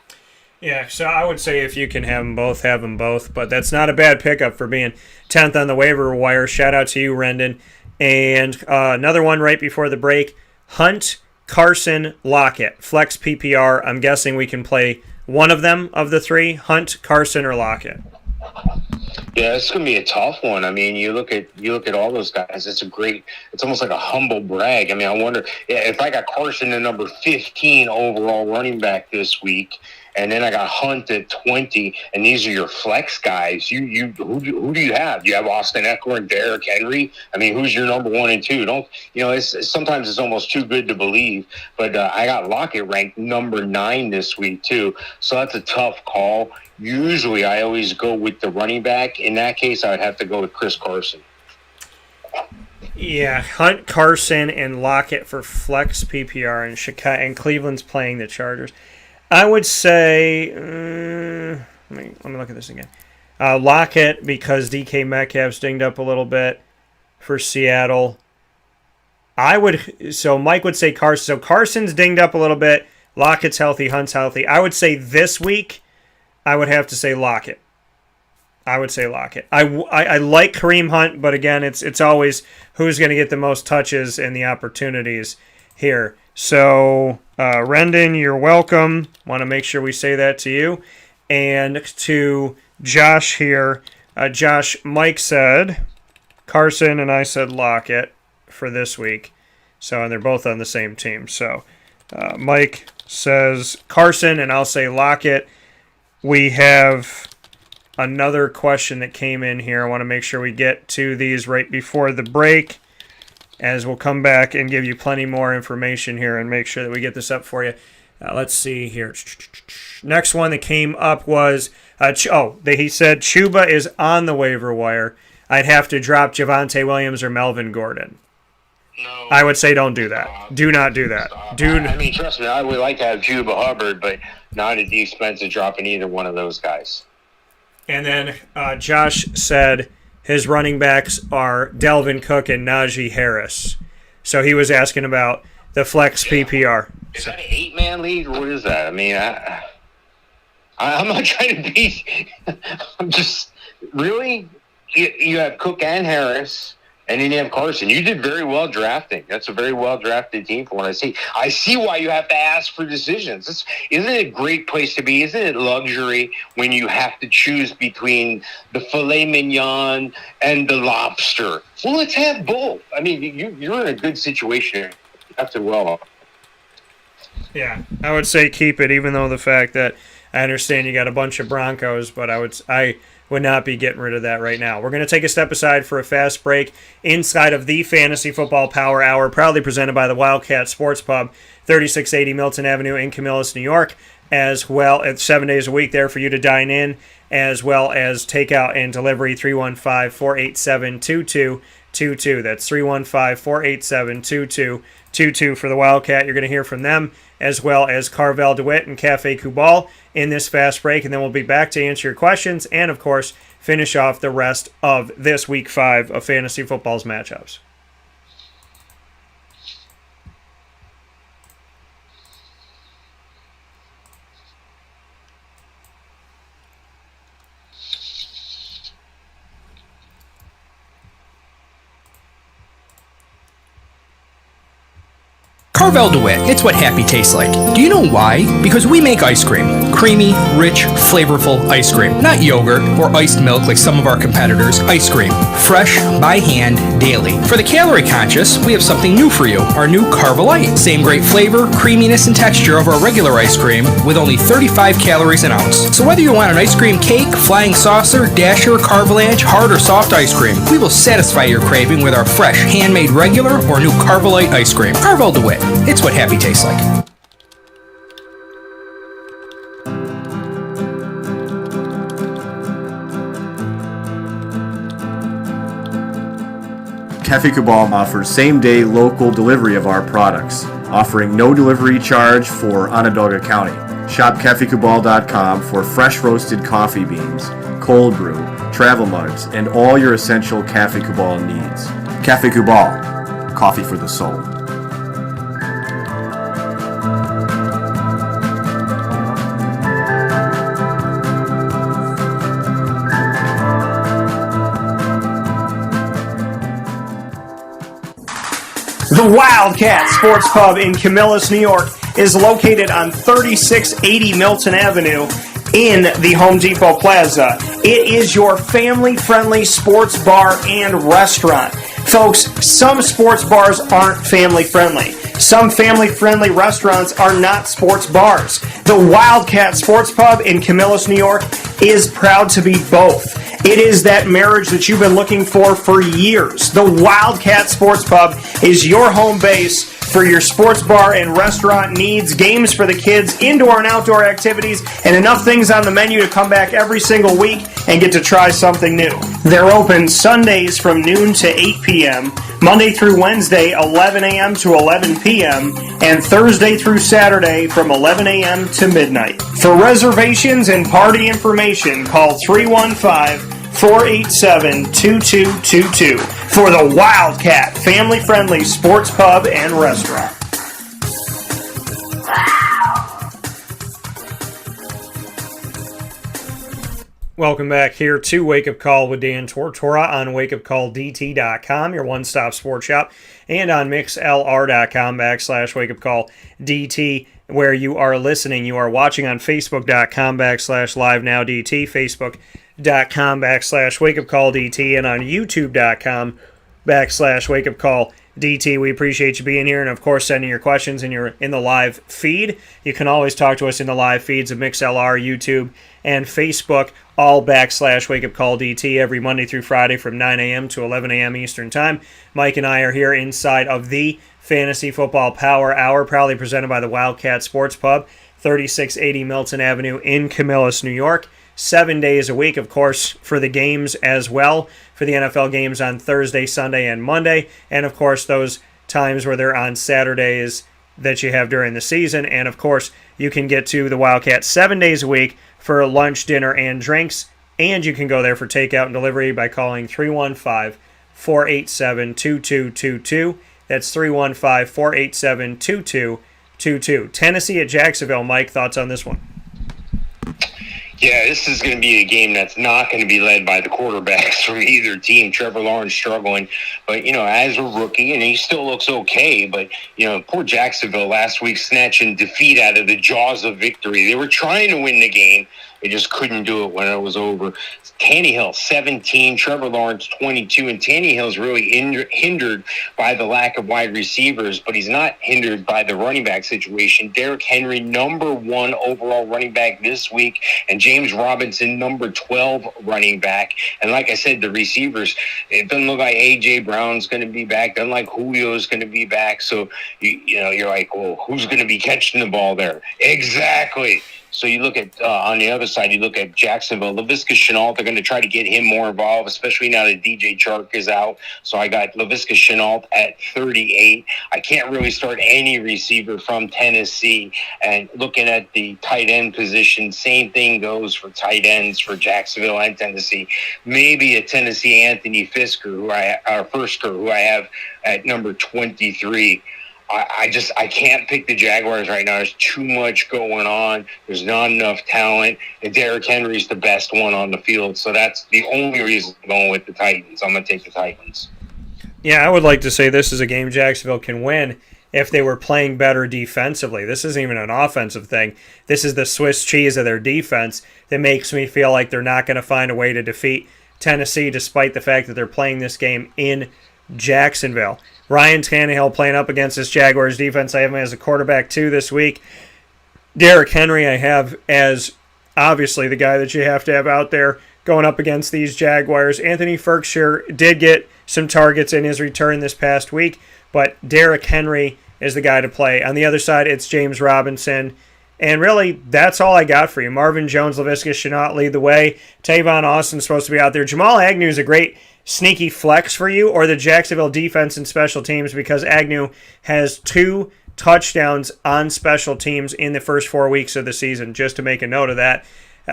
S1: Yeah, so I would say if you can have them both, have them both. But that's not a bad pickup for being 10th on the waiver wire. Shout out to you, Rendon. And another one right before the break, Hunt, Carson, Lockett. Flex PPR. I'm guessing we can play one of them of the three, Hunt, Carson, or Lockett.
S2: Yeah, it's going to be a tough one. I mean, you look at all those guys. It's almost like a humble brag. I mean, I wonder if I got Carson the number 15 overall running back this week, and then I got Hunt at 20, and these are your flex guys. Who do you have? You have Austin Eckler and Derrick Henry. I mean, who's your number 1 and 2? Sometimes it's almost too good to believe. But I got Lockett ranked number 9 this week too, so that's a tough call. Usually, I always go with the running back. In that case, I would have to go with Chris Carson.
S1: Yeah, Hunt, Carson, and Lockett for flex PPR, and Chicago and Cleveland's playing the Chargers. I would say, let me look at this again. Lockett because DK Metcalf's dinged up a little bit for Seattle. So Mike would say Carson. So Carson's dinged up a little bit. Lockett's healthy. Hunt's healthy. I would say this week, I would have to say Lockett. I would say Lockett. I like Kareem Hunt, but again, it's always who's going to get the most touches and the opportunities here. So, Rendon, you're welcome. Want to make sure we say that to you. And to Josh here, Josh, Mike said Carson and I said Lockett for this week. So, and they're both on the same team. So, Mike says Carson and I'll say Lockett. We have another question that came in here. I want to make sure we get to these right before the break, as we'll come back and give you plenty more information here and make sure that we get this up for you. Let's see here. Next one that came up was, he said Chuba is on the waiver wire. I'd have to drop Javonte Williams or Melvin Gordon.
S2: No,
S1: I would say don't do that. Do not do that.
S2: I mean, trust me, I would like to have Chuba Hubbard, but not at the expense of dropping either one of those guys.
S1: And then Josh said his running backs are Delvin Cook and Najee Harris. So he was asking about the flex PPR.
S2: Is that an 8-man league, or what is that? I mean, I'm not trying to be. I'm just really. You have Cook and Harris, and then you have Carson. You did very well drafting. That's a very well drafted team for what I see. I see why you have to ask for decisions. Isn't it a great place to be? Isn't it luxury when you have to choose between the filet mignon and the lobster? Well, let's have both. I mean, you're in a good situation. You have to
S1: Yeah, I would say keep it, even though the fact that I understand you got a bunch of Broncos, but I would not be getting rid of that right now. We're going to take a step aside for a fast break inside of the Fantasy Football Power Hour, proudly presented by the Wildcat Sports Pub, 3680 Milton Avenue in Camillus, New York, as well as 7 days a week there for you to dine in, as well as takeout and delivery, 315-487-2222. That's 315-487-2222 for the Wildcat. You're going to hear from them, as well as Carvel DeWitt and Cafe Kubal in this fast break, and then we'll be back to answer your questions and, of course, finish off the rest of this Week 5 of Fantasy Football's matchups.
S3: Carvel DeWitt, it's what happy tastes like. Do you know why? Because we make ice cream. Creamy, rich, flavorful ice cream. Not yogurt or iced milk like some of our competitors. Ice cream. Fresh, by hand, daily. For the calorie conscious, we have something new for you. Our new Carvelite. Same great flavor, creaminess, and texture of our regular ice cream with only 35 calories an ounce. So whether you want an ice cream cake, flying saucer, dasher, carvalanche, hard or soft ice cream, we will satisfy your craving with our fresh, handmade regular or new Carvelite ice cream. Carvel DeWitt. It's what happy tastes like.
S4: Cafe Cabal offers same-day local delivery of our products, offering no delivery charge for Onondaga County. Shop cafecabal.com for fresh roasted coffee beans, cold brew, travel mugs, and all your essential Cafe Cabal needs. Cafe Cabal, coffee for the soul.
S1: The Wildcat Sports Pub in Camillus, New York is located on 3680 Milton Avenue in the Home Depot Plaza. It is your family-friendly sports bar and restaurant. Folks, some sports bars aren't family-friendly. Some family-friendly restaurants are not sports bars. The Wildcat Sports Pub in Camillus, New York is proud to be both. It is that marriage that you've been looking for years. The Wildcat Sports Pub is your home base for your sports bar and restaurant needs, games for the kids, indoor and outdoor activities, and enough things on the menu to come back every single week and get to try something new. They're open Sundays from noon to 8 p.m., Monday through Wednesday, 11 a.m. to 11 p.m., and Thursday through Saturday from 11 a.m. to midnight. For reservations and party information, call 315-487-2222 for the Wildcat family-friendly sports pub and restaurant. Welcome back here to Wake Up Call with Dan Tortora on wakeupcalldt.com, your one-stop sports shop, and on mixlr.com/wakeupcalldt, where you are listening. You are watching on facebook.com/livenowdt, facebook.com/wakeupcalldt, and on youtube.com/wakeupcalldt. We appreciate you being here and, of course, sending your questions in the live feed. You can always talk to us in the live feeds of MixLR, YouTube, and Facebook, all /wakeupcalldt every Monday through Friday from 9 a.m. to 11 a.m. Eastern Time. Mike and I are here inside of the Fantasy Football Power Hour, proudly presented by the Wildcat Sports Pub, 3680 Milton Avenue in Camillus, New York. 7 days a week, of course, for the games as well, for the NFL games on Thursday, Sunday, and Monday, and, of course, those times where they're on Saturdays that you have during the season. And, of course, you can get to the Wildcat 7 days a week for lunch, dinner, and drinks, and you can go there for takeout and delivery by calling 315-487-2222. That's 315-487-2222. Tennessee at Jacksonville. Mike, thoughts on this one?
S2: Yeah, this is going to be a game that's not going to be led by the quarterbacks from either team. Trevor Lawrence struggling, but, as a rookie, and he still looks okay, but, poor Jacksonville last week snatching defeat out of the jaws of victory. They were trying to win the game. They just couldn't do it when it was over. Tannehill, 17, Trevor Lawrence, 22, and Tannehill's really hindered by the lack of wide receivers, but he's not hindered by the running back situation. Derrick Henry, number 1 overall running back this week, and James Robinson, number 12 running back. And like I said, the receivers, it doesn't look like A.J. Brown's going to be back. Doesn't like Julio's going to be back. So, you're like, well, who's going to be catching the ball there? Exactly. So you look at, on the other side, you look at Jacksonville. Laviska Shenault, they're going to try to get him more involved, especially now that DJ Chark is out. So I got Laviska Shenault at 38. I can't really start any receiver from Tennessee. And looking at the tight end position, same thing goes for tight ends for Jacksonville and Tennessee. Maybe a Tennessee Anthony Fisker, who I have at number 23. I can't pick the Jaguars right now. There's too much going on. There's not enough talent. And Derrick Henry's the best one on the field. So that's the only reason I'm going with the Titans. I'm going to take the Titans.
S1: Yeah, I would like to say this is a game Jacksonville can win. if they were playing better defensively. This isn't even an offensive thing. This is the Swiss cheese of their defense that makes me feel like they're not going to find a way to defeat Tennessee, despite the fact that they're playing this game in Jacksonville. Ryan Tannehill playing up against this Jaguars defense. I have him as a quarterback 2 this week. Derrick Henry I have as obviously the guy that you have to have out there going up against these Jaguars. Anthony Ferkshire did get some targets in his return this past week, but Derrick Henry is the guy to play. On the other side, it's James Robinson. And really, that's all I got for you. Marvin Jones, Laviska Shenault lead the way. Tavon Austin's supposed to be out there. Jamal Agnew is a great sneaky flex for you, or the Jacksonville defense and special teams, because Agnew has 2 touchdowns on special teams in the first 4 weeks of the season, just to make a note of that.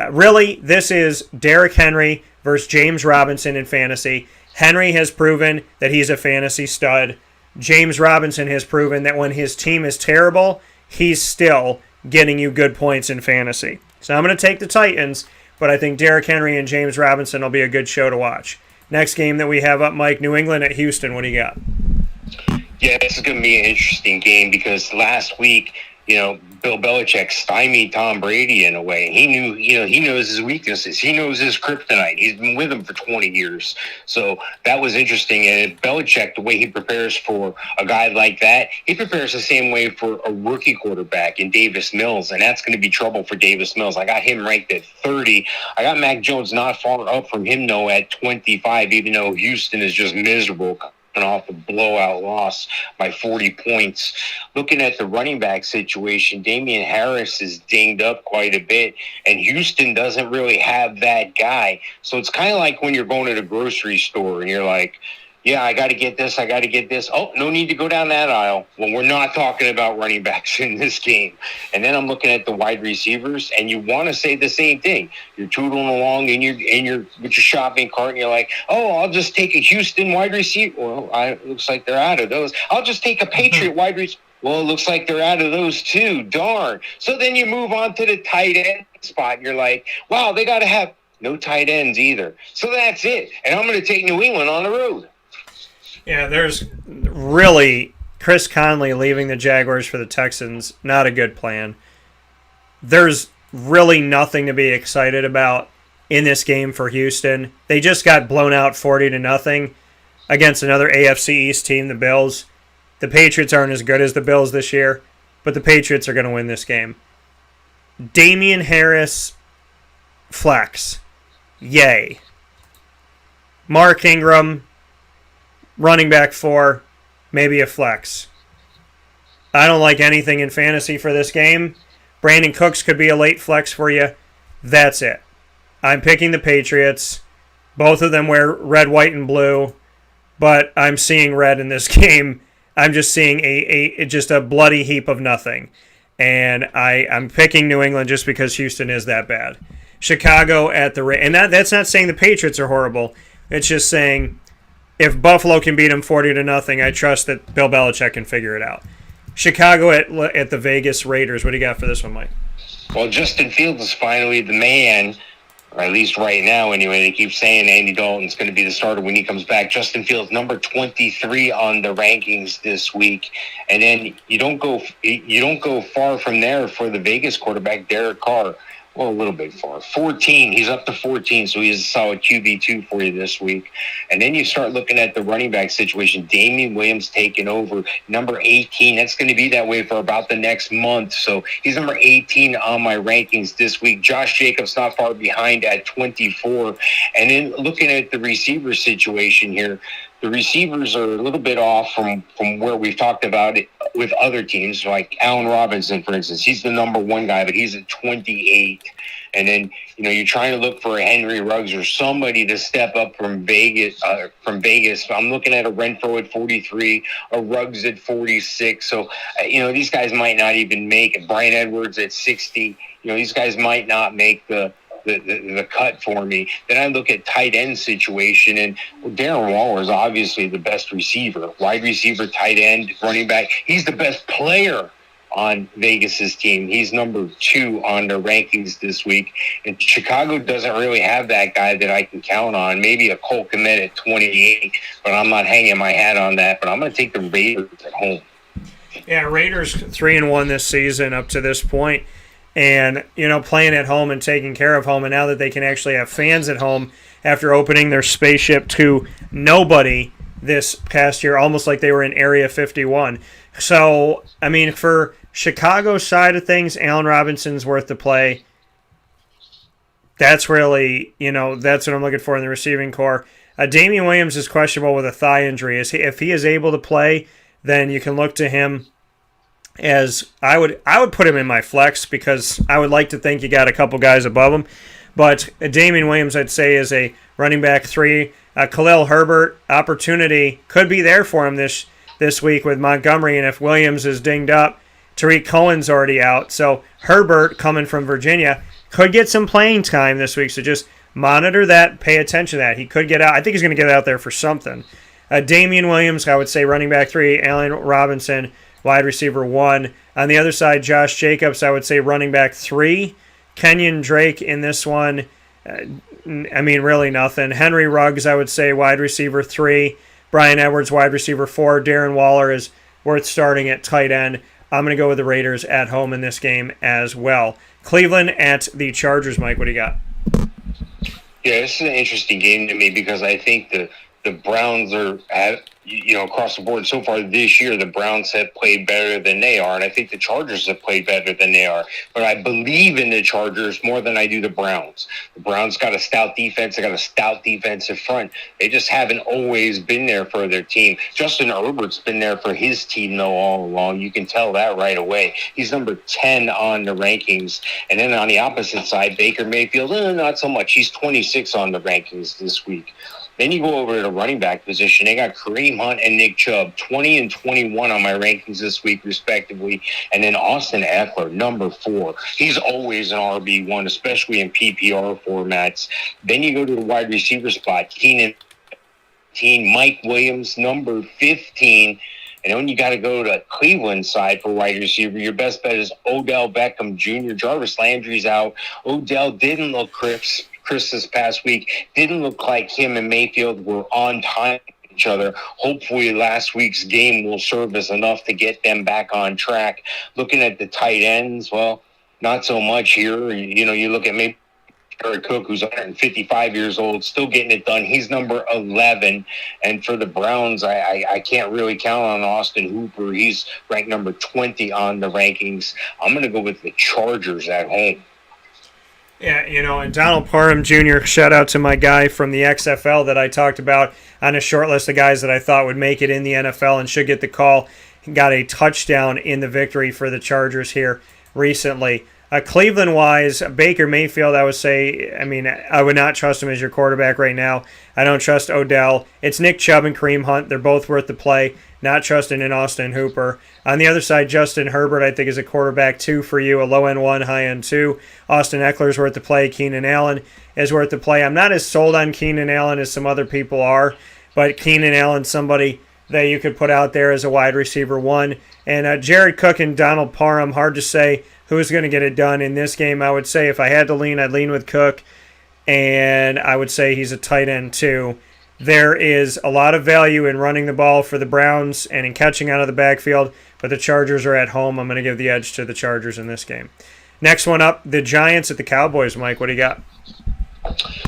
S1: Really, this is Derrick Henry versus James Robinson in fantasy. Henry has proven that he's a fantasy stud. James Robinson has proven that when his team is terrible, he's still getting you good points in fantasy. So I'm going to take the Titans, but I think Derrick Henry and James Robinson will be a good show to watch. Next game that we have up, Mike, New England at Houston. What do you got?
S2: Yeah, this is going to be an interesting game because last week, Bill Belichick stymied Tom Brady in a way. He knew, he knows his weaknesses. He knows his kryptonite. He's been with him for 20 years. So that was interesting. And Belichick, the way he prepares for a guy like that, he prepares the same way for a rookie quarterback in Davis Mills. And that's going to be trouble for Davis Mills. I got him ranked at 30. I got Mac Jones not far up from him, though, at 25, even though Houston is just miserable off a blowout loss by 40 points. Looking at the running back situation, Damian Harris is dinged up quite a bit, and Houston doesn't really have that guy. So it's kind of like when you're going to the grocery store and you're like, yeah, I got to get this, I got to get this. Oh, no need to go down that aisle. Well, we're not talking about running backs in this game. And then I'm looking at the wide receivers, and you want to say the same thing. You're tootling along with your shopping cart, and you're like, oh, I'll just take a Houston wide receiver. Well, it looks like they're out of those. I'll just take a Patriot wide receiver. Well, it looks like they're out of those too. Darn. So then you move on to the tight end spot, and you're like, wow, they got to have no tight ends either. So that's it. And I'm going to take New England on the road.
S1: Yeah, there's really Chris Conley leaving the Jaguars for the Texans, not a good plan. There's really nothing to be excited about in this game for Houston. They just got blown out 40-0 against another AFC East team, the Bills. The Patriots aren't as good as the Bills this year, but the Patriots are going to win this game. Damian Harris, flex. Yay. Mark Ingram, running back 4, maybe a flex. I don't like anything in fantasy for this game. Brandon Cooks could be a late flex for you. That's it. I'm picking the Patriots. Both of them wear red, white, and blue, but I'm seeing red in this game. I'm just seeing just a bloody heap of nothing. And I'm picking New England just because Houston is that bad. Chicago at the Raiders. And that's not saying the Patriots are horrible. It's just saying if Buffalo can beat them 40-0, I trust that Bill Belichick can figure it out. Chicago at the Vegas Raiders. What do you got for this one, Mike?
S2: Well, Justin Fields is finally the man, or at least right now anyway. They keep saying Andy Dalton's going to be the starter when he comes back. Justin Fields, number 23 on the rankings this week. And then you don't go far from there for the Vegas quarterback, Derek Carr. Well, a little bit far. 14. He's up to 14, so he's a solid QB2 for you this week. And then you start looking at the running back situation. Damian Williams taking over. Number 18. That's going to be that way for about the next month. So he's number 18 on my rankings this week. Josh Jacobs not far behind at 24. And then looking at the receiver situation here, the receivers are a little bit off from where we've talked about it with other teams, like Allen Robinson, for instance. He's the number 1 guy, but he's at 28. And then, you're trying to look for a Henry Ruggs or somebody to step up from Vegas. I'm looking at a Renfro at 43, a Ruggs at 46. So, these guys might not even make it. Brian Edwards at 60. These guys might not make the cut for me. Then I look at tight end situation, and Darren Waller is obviously the best receiver, wide receiver, tight end, running back. He's the best player on Vegas's team. He's number 2 on the rankings this week. And Chicago doesn't really have that guy that I can count on. Maybe a Cole Kmet at 28, but I'm not hanging my hat on that. But I'm going to take the Raiders at home.
S1: Yeah, Raiders 3-1 this season up to this point, and playing at home and taking care of home, and now that they can actually have fans at home after opening their spaceship to nobody this past year, almost like they were in Area 51. So, I mean, for Chicago's side of things, Allen Robinson's worth the play. That's really, that's what I'm looking for in the receiving core. Damian Williams is questionable with a thigh injury. If he is able to play, then you can look to him as I would put him in my flex, because I would like to think you got a couple guys above him. But Damian Williams, I'd say, is a running back 3. Khalil Herbert, opportunity could be there for him this week with Montgomery, and if Williams is dinged up, Tariq Cohen's already out. So Herbert, coming from Virginia, could get some playing time this week. So just monitor that, pay attention to that. He could get out. I think he's going to get out there for something. Damian Williams, I would say running back 3. Allen Robinson, wide receiver 1. On the other side, Josh Jacobs, I would say running back 3. Kenyon Drake in this one, really nothing. Henry Ruggs, I would say wide receiver 3. Brian Edwards, wide receiver 4. Darren Waller is worth starting at tight end. I'm going to go with the Raiders at home in this game as well. Cleveland at the Chargers. Mike, what do you got?
S2: Yeah, this is an interesting game to me because I think the Browns are across the board so far this year, the Browns have played better than they are, and I think the Chargers have played better than they are. But I believe in the Chargers more than I do the Browns. The Browns got a stout defense. They got a stout defensive front. They just haven't always been there for their team. Justin Herbert's been there for his team, though, all along. You can tell that right away. He's number 10 on the rankings. And then on the opposite side, Baker Mayfield, not so much. He's 26 on the rankings this week. Then you go over to the running back position. They got Kareem Hunt and Nick Chubb, 20 and 21 on my rankings this week, respectively. And then Austin Eckler, number 4. He's always an RB1, especially in PPR formats. Then you go to the wide receiver spot, Keenan, Mike Williams, number 15. And then you got to go to Cleveland side for wide receiver. Your best bet is Odell Beckham Jr. Jarvis Landry's out. Odell didn't look crisp this past week. Didn't look like him and Mayfield were on time with each other. Hopefully last week's game will serve as enough to get them back on track. Looking at the tight ends, well, not so much here. You look at maybe Jared Cook, who's 155 years old, still getting it done. He's number 11. And for the Browns, I can't really count on Austin Hooper. He's ranked number 20 on the rankings. I'm going to go with the Chargers at home.
S1: Yeah, and Donald Parham Jr., shout out to my guy from the XFL that I talked about on a short list of guys that I thought would make it in the NFL and should get the call. He got a touchdown in the victory for the Chargers here recently. Cleveland-wise, Baker Mayfield, I would say, I would not trust him as your quarterback right now. I don't trust Odell. It's Nick Chubb and Kareem Hunt. They're both worth the play. Not trusting in Austin Hooper. On the other side, Justin Herbert, I think, is a quarterback 2 for you, a low-end 1, high-end 2. Austin Eckler's worth the play. Keenan Allen is worth the play. I'm not as sold on Keenan Allen as some other people are, but Keenan Allen's somebody that you could put out there as a wide receiver 1. And Jared Cook and Donald Parham, hard to say who's going to get it done in this game. I would say if I had to lean, I'd lean with Cook, and I would say he's a tight end 2. There is a lot of value in running the ball for the Browns and in catching out of the backfield, but the Chargers are at home. I'm going to give the edge to the Chargers in this game. Next one up, the Giants at the Cowboys. Mike, what do you got?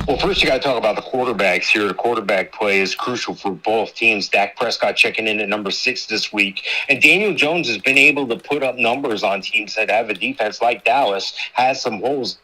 S2: Well, first you got to talk about the quarterbacks here. The quarterback play is crucial for both teams. Dak Prescott checking in at number 6 this week. And Daniel Jones has been able to put up numbers on teams that have a defense like Dallas, has some holes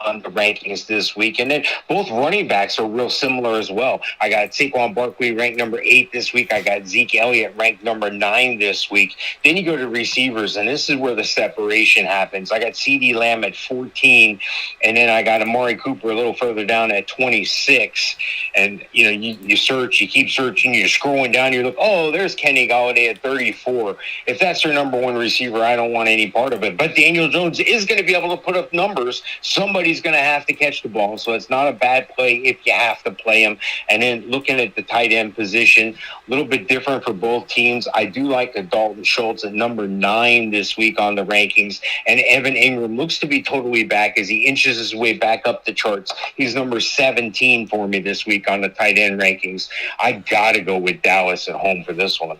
S2: on the rankings this week. And then both running backs are real similar as well. I got Saquon Barkley ranked number 8 this week. I got Zeke Elliott ranked number 9 this week. Then you go to receivers, and this is where the separation happens. I got CeeDee Lamb at 14, and then I got Amari Cooper a little further down at 26. And, you search, you keep searching, you're scrolling down, you look, oh, there's Kenny Golladay at 34. If that's their number 1 receiver, I don't want any part of it. But Daniel Jones is going to be able to put up numbers. Somebody somebody's going to have to catch the ball, so it's not a bad play if you have to play him. And then looking at the tight end position, a little bit different for both teams. I do like the Dalton Schultz at number 9 this week on the rankings, and Evan Ingram looks to be totally back as he inches his way back up the charts. He's number 17 for me this week on the tight end rankings. I got to go with Dallas at home for this one.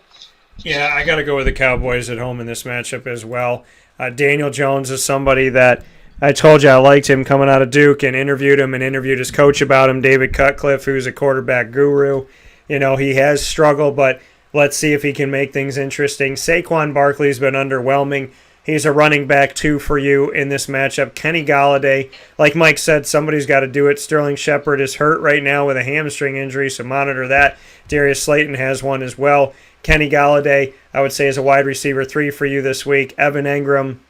S1: Yeah, I got to go with the Cowboys at home in this matchup as well. Daniel Jones is somebody that I told you I liked him coming out of Duke and interviewed his coach about him, David Cutcliffe, who's a quarterback guru. You know, he has struggled, but let's see if he can make things interesting. Saquon Barkley's been underwhelming. He's a running back 2 for you in this matchup. Kenny Golladay, like Mike said, somebody's got to do it. Sterling Shepard is hurt right now with a hamstring injury, so monitor that. Darius Slayton has one as well. Kenny Golladay, I would say, is a wide receiver 3 for you this week. Evan Ingram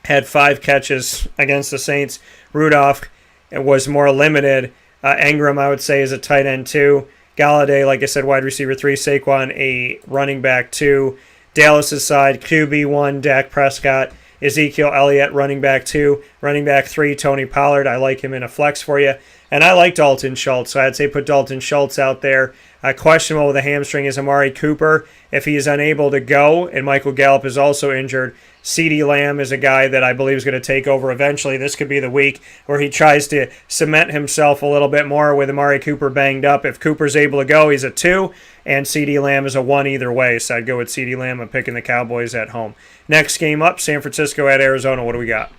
S1: had 5 catches against the Saints. Rudolph was more limited. Ingram, I would say, is a tight end 2. Golladay, like I said, wide receiver 3. Saquon, a running back 2. Dallas' side, QB1, Dak Prescott. Ezekiel Elliott, running back 2. Running back 3, Tony Pollard. I like him in a flex for you. And I like Dalton Schultz, so I'd say put Dalton Schultz out there. Questionable with a hamstring is Amari Cooper. If he is unable to go, and Michael Gallup is also injured, CeeDee Lamb is a guy that I believe is going to take over eventually. This could be the week where he tries to cement himself a little bit more with Amari Cooper banged up. If Cooper's able to go, he's a 2, and CeeDee Lamb is a 1 either way. So I'd go with CeeDee Lamb. I'm picking the Cowboys at home. Next game up, San Francisco at Arizona. What do we got?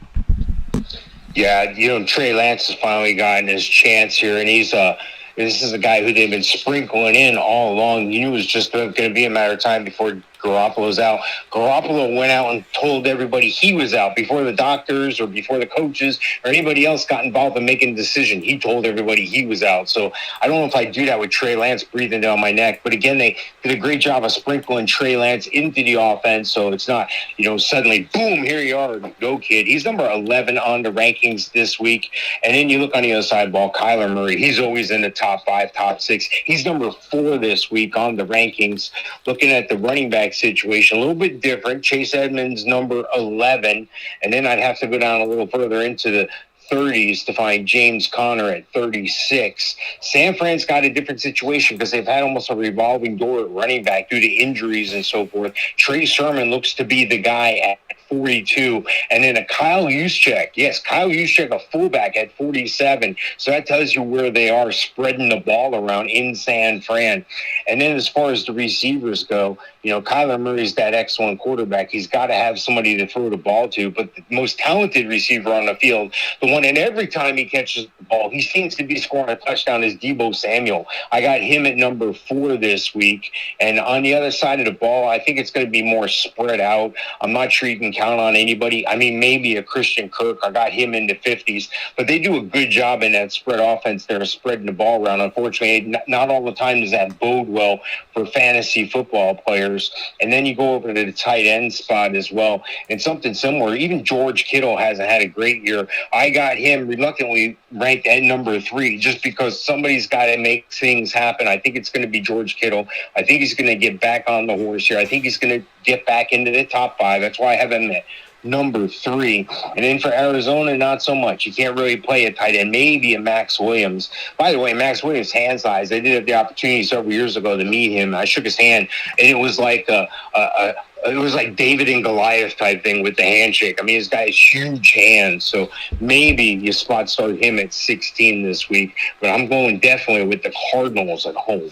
S2: Yeah, Trey Lance has finally gotten his chance here, and this is a guy who they've been sprinkling in all along. You knew it was just going to be a matter of time before Garoppolo's out. Garoppolo went out and told everybody he was out before the doctors or before the coaches or anybody else got involved in making a decision. He told everybody he was out. So I don't know if I do that with Trey Lance breathing down my neck. But again, they did a great job of sprinkling Trey Lance into the offense. So it's not, suddenly, boom, here you are, go kid. He's number 11 on the rankings this week. And then you look on the other side of the ball, Kyler Murray. He's always in the top 5, top 6. He's number 4 this week on the rankings. Looking at the running back situation, a little bit different. Chase Edmonds, number 11. And then I'd have to go down a little further into the 30s to find James Conner at 36. San Fran's got a different situation because they've had almost a revolving door at running back due to injuries and so forth. Trey Sermon looks to be the guy at 42. And then a Kyle Juszczyk. Yes, Kyle Juszczyk, a fullback at 47. So that tells you where they are spreading the ball around in San Fran. And then as far as the receivers go, Kyler Murray's that excellent quarterback. He's got to have somebody to throw the ball to. But the most talented receiver on the field, the one that every time he catches the ball, he seems to be scoring a touchdown, is Deebo Samuel. I got him at number 4 this week. And on the other side of the ball, I think it's going to be more spread out. I'm not sure you can count on anybody. I mean, maybe a Christian Kirk. I got him in the 50s. But they do a good job in that spread offense. They're spreading the ball around. Unfortunately, not all the time does that bode well for fantasy football players. And then you go over to the tight end spot as well. And something similar, even George Kittle hasn't had a great year. I got him reluctantly ranked at number 3 just because somebody's got to make things happen. I think it's going to be George Kittle. I think he's going to get back on the horse here. I think he's going to get back into the top 5. That's why I have him at number 3. And then for Arizona, not so much. You can't really play a tight end. Maybe a Max Williams. By the way, Max Williams' hand size, I did have the opportunity several years ago to meet him. I shook his hand, and it was like it was like David and Goliath type thing with the handshake. I mean, this guy has huge hands, so maybe you spot start him at 16 this week. But I'm going definitely with the Cardinals at home.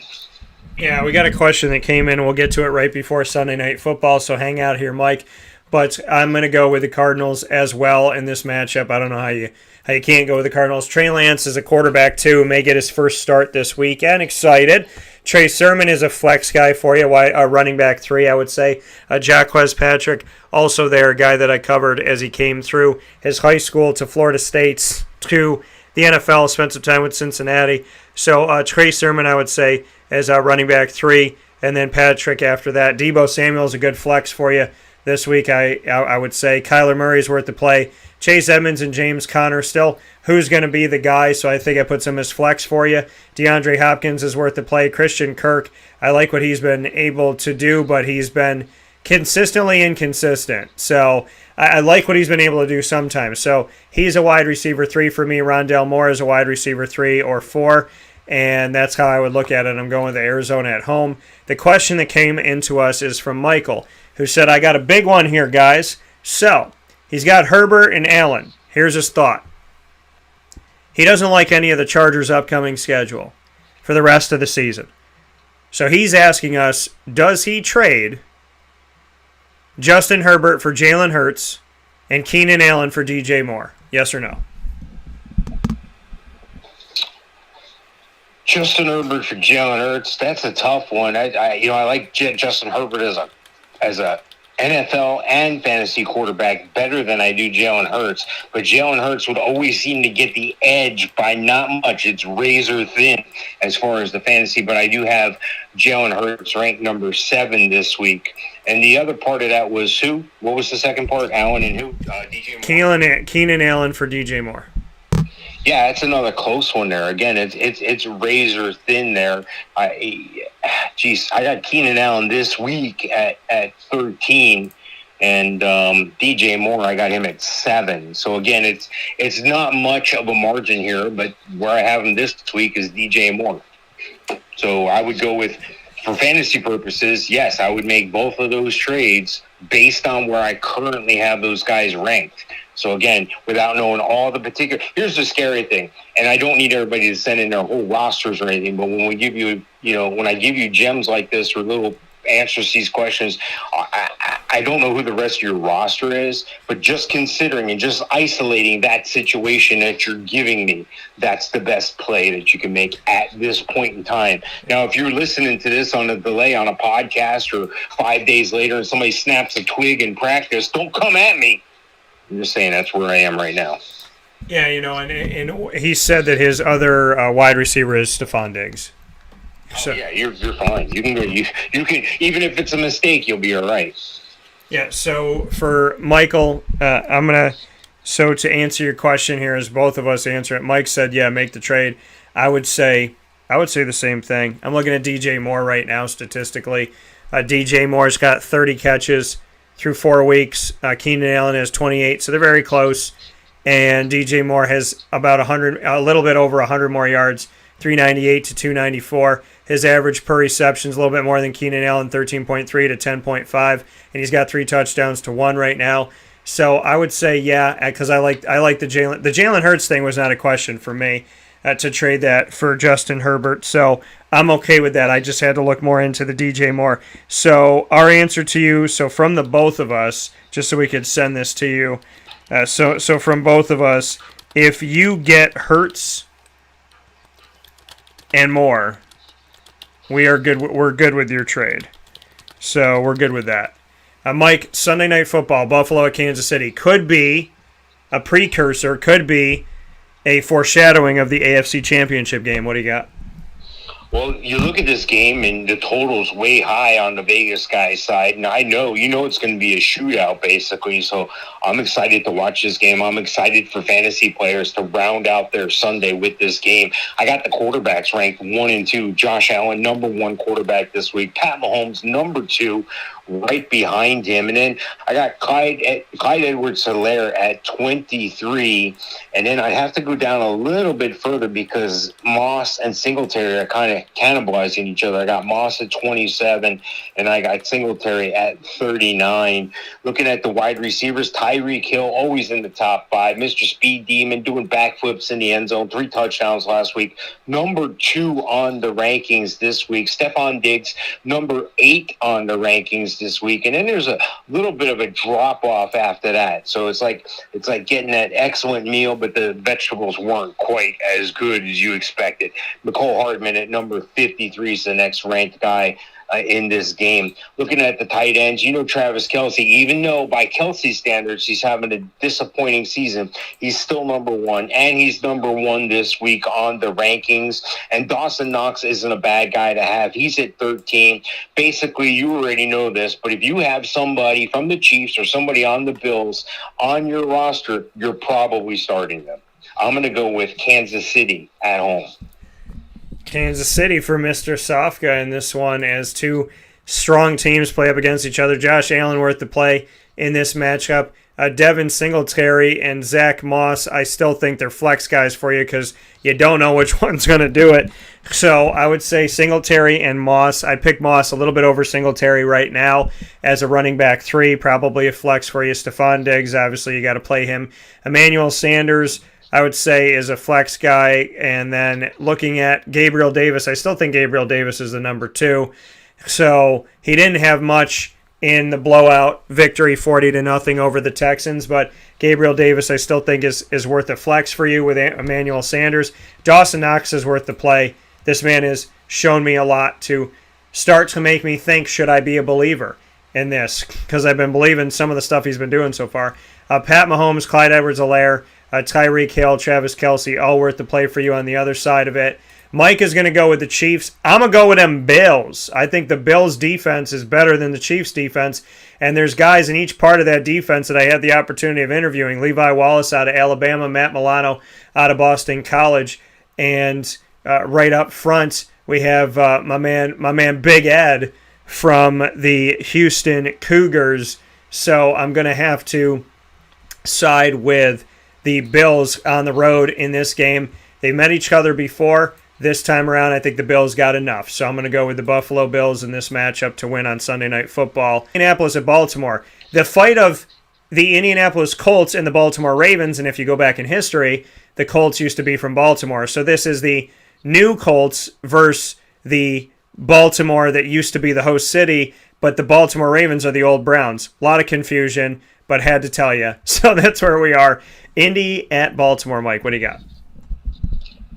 S1: Yeah, we got a question that came in. We'll get to it right before Sunday Night Football, so hang out here, Mike. But I'm going to go with the Cardinals as well in this matchup. I don't know how you can't go with the Cardinals. Trey Lance is a quarterback, too. May get his first start this week, and excited. Trey Sermon is a flex guy for you, a running back 3, I would say. Jaquez Patrick, also there, a guy that I covered as he came through his high school to Florida State to the NFL, spent some time with Cincinnati. So Trey Sermon, I would say, as a running back 3, and then Patrick after that. Deebo Samuel is a good flex for you this week, I would say. Kyler Murray is worth the play. Chase Edmonds and James Conner still, who's going to be the guy? So I think I put some as flex for you. DeAndre Hopkins is worth the play. Christian Kirk, I like what he's been able to do, but he's been consistently inconsistent. So I like what he's been able to do sometimes. So he's a wide receiver 3 for me. Rondell Moore is a wide receiver 3 or 4. And that's how I would look at it. I'm going with Arizona at home. The question that came into us is from Michael, who said, I got a big one here, guys. So he's got Herbert and Allen. Here's his thought. He doesn't like any of the Chargers' upcoming schedule for the rest of the season. So he's asking us, does he trade Justin Herbert for Jalen Hurts and Keenan Allen for DJ Moore? Yes or no?
S2: Justin Herbert for Jalen Hurts, that's a tough one. I like Justin Herbert as a NFL and fantasy quarterback better than I do Jalen Hurts. But Jalen Hurts would always seem to get the edge by not much. It's razor thin as far as the fantasy. But I do have Jalen Hurts ranked number 7 this week. And the other part of that was who? What was the second part? Allen and who? DJ Moore.
S1: Keenan Allen for DJ Moore.
S2: Yeah, it's another close one there. Again, it's razor thin there. I got Keenan Allen this week at 13, and DJ Moore, I got him at 7. So again, it's not much of a margin here, but where I have him this week is DJ Moore. So I would go with, for fantasy purposes, yes, I would make both of those trades based on where I currently have those guys ranked. So again, without knowing all the particular, here's the scary thing, and I don't need everybody to send in their whole rosters or anything, but when we give you, when I give you gems like this or little answers to these questions, I don't know who the rest of your roster is, but just considering and just isolating that situation that you're giving me, that's the best play that you can make at this point in time. Now, if you're listening to this on a delay on a podcast or 5 days later and somebody snaps a twig in practice, don't come at me. I'm just saying that's where I am right now.
S1: Yeah, and he said that his other wide receiver is Stephon Diggs.
S2: So, yeah, you're fine. You can even if it's a mistake, you'll be all right.
S1: Yeah. So for Michael, to answer your question here, as both of us answer it, Mike said, yeah, make the trade. I would say the same thing. I'm looking at DJ Moore right now statistically. DJ Moore's got 30 catches through 4 weeks. Keenan Allen has 28, so they're very close. And DJ Moore has about a little bit over 100 more yards, 398 to 294. His average per reception is a little bit more than Keenan Allen, 13.3 to 10.5, and he's got 3 touchdowns to 1 right now. So I would say, yeah, because I like the Jalen Hurts thing was not a question for me to trade that for Justin Herbert. So I'm okay with that. I just had to look more into the DJ Moore. So our answer to you, so from the both of us, just so we could send this to you, so from both of us, if you get Hurts and more, we're good with your trade. So we're good with that. Mike, Sunday Night Football, Buffalo at Kansas City, could be a precursor, could be a foreshadowing of the AFC Championship game. What do you got?
S2: Well, you look at this game, and the total's way high on the Vegas guys' side, and I know it's going to be a shootout, basically, so I'm excited to watch this game. I'm excited for fantasy players to round out their Sunday with this game. I got the quarterbacks ranked 1 and 2. Josh Allen, number 1 quarterback this week. Pat Mahomes, number 2, right behind him. And then I got Clyde Edwards-Helaire at 23, and then I have to go down a little bit further because Moss and Singletary are kind of cannibalizing each other. I got Moss at 27, and I got Singletary at 39. Looking at the wide receivers, Tyreek Hill always in the top 5. Mr. Speed Demon doing backflips in the end zone, 3 touchdowns last week. Number 2 on the rankings this week. Stephon Diggs, number 8 on the rankings this week. And then there's a little bit of a drop off after that. So it's like getting that excellent meal, but the vegetables weren't quite as good as you expected. McCole Hardman at number 53 is the next ranked guy in this game. Looking at the tight ends, Travis Kelce, even though by Kelce's standards he's having a disappointing season, he's still number 1, and he's number 1 this week on the rankings. And Dawson Knox isn't a bad guy to have. He's at 13. Basically, you already know this, but if you have somebody from the Chiefs or somebody on the Bills on your roster, you're probably starting them. I'm going to go with Kansas City at home.
S1: Kansas City for Mr. Sofka in this one as to strong teams play up against each other. Josh Allen worth the play in this matchup. Devin Singletary and Zach Moss, I still think they're flex guys for you because you don't know which one's going to do it. So I would say Singletary and Moss. I pick Moss a little bit over Singletary right now as a running back 3, probably a flex for you. Stephon Diggs, obviously you got to play him. Emmanuel Sanders, I would say, is a flex guy. And then looking at Gabriel Davis, I still think Gabriel Davis is the number 2. So he didn't have much in the blowout victory 40-0 over the Texans, but Gabriel Davis I still think is worth a flex for you with Emmanuel Sanders. Dawson Knox is worth the play. This man has shown me a lot to start to make me think, should I be a believer in this? Because I've been believing some of the stuff he's been doing so far. Pat Mahomes, Clyde Edwards-Helaire, Tyreek Hill, Travis Kelce, all worth the play for you on the other side of it. Mike is going to go with the Chiefs. I'm going to go with them Bills. I think the Bills' defense is better than the Chiefs' defense, and there's guys in each part of that defense that I had the opportunity of interviewing. Levi Wallace out of Alabama, Matt Milano out of Boston College, and right up front we have my man Big Ed from the Houston Cougars. So I'm going to have to side with the Bills on the road in this game. They met each other before. This time around, I think the Bills got enough. So I'm going to go with the Buffalo Bills in this matchup to win on Sunday Night Football. Indianapolis at Baltimore. The fight of the Indianapolis Colts and the Baltimore Ravens, and if you go back in history, the Colts used to be from Baltimore. So this is the new Colts versus the Baltimore that used to be the host city, but the Baltimore Ravens are the old Browns. A lot of confusion, but had to tell you. So that's where we are. Indy at Baltimore. Mike, what do you got?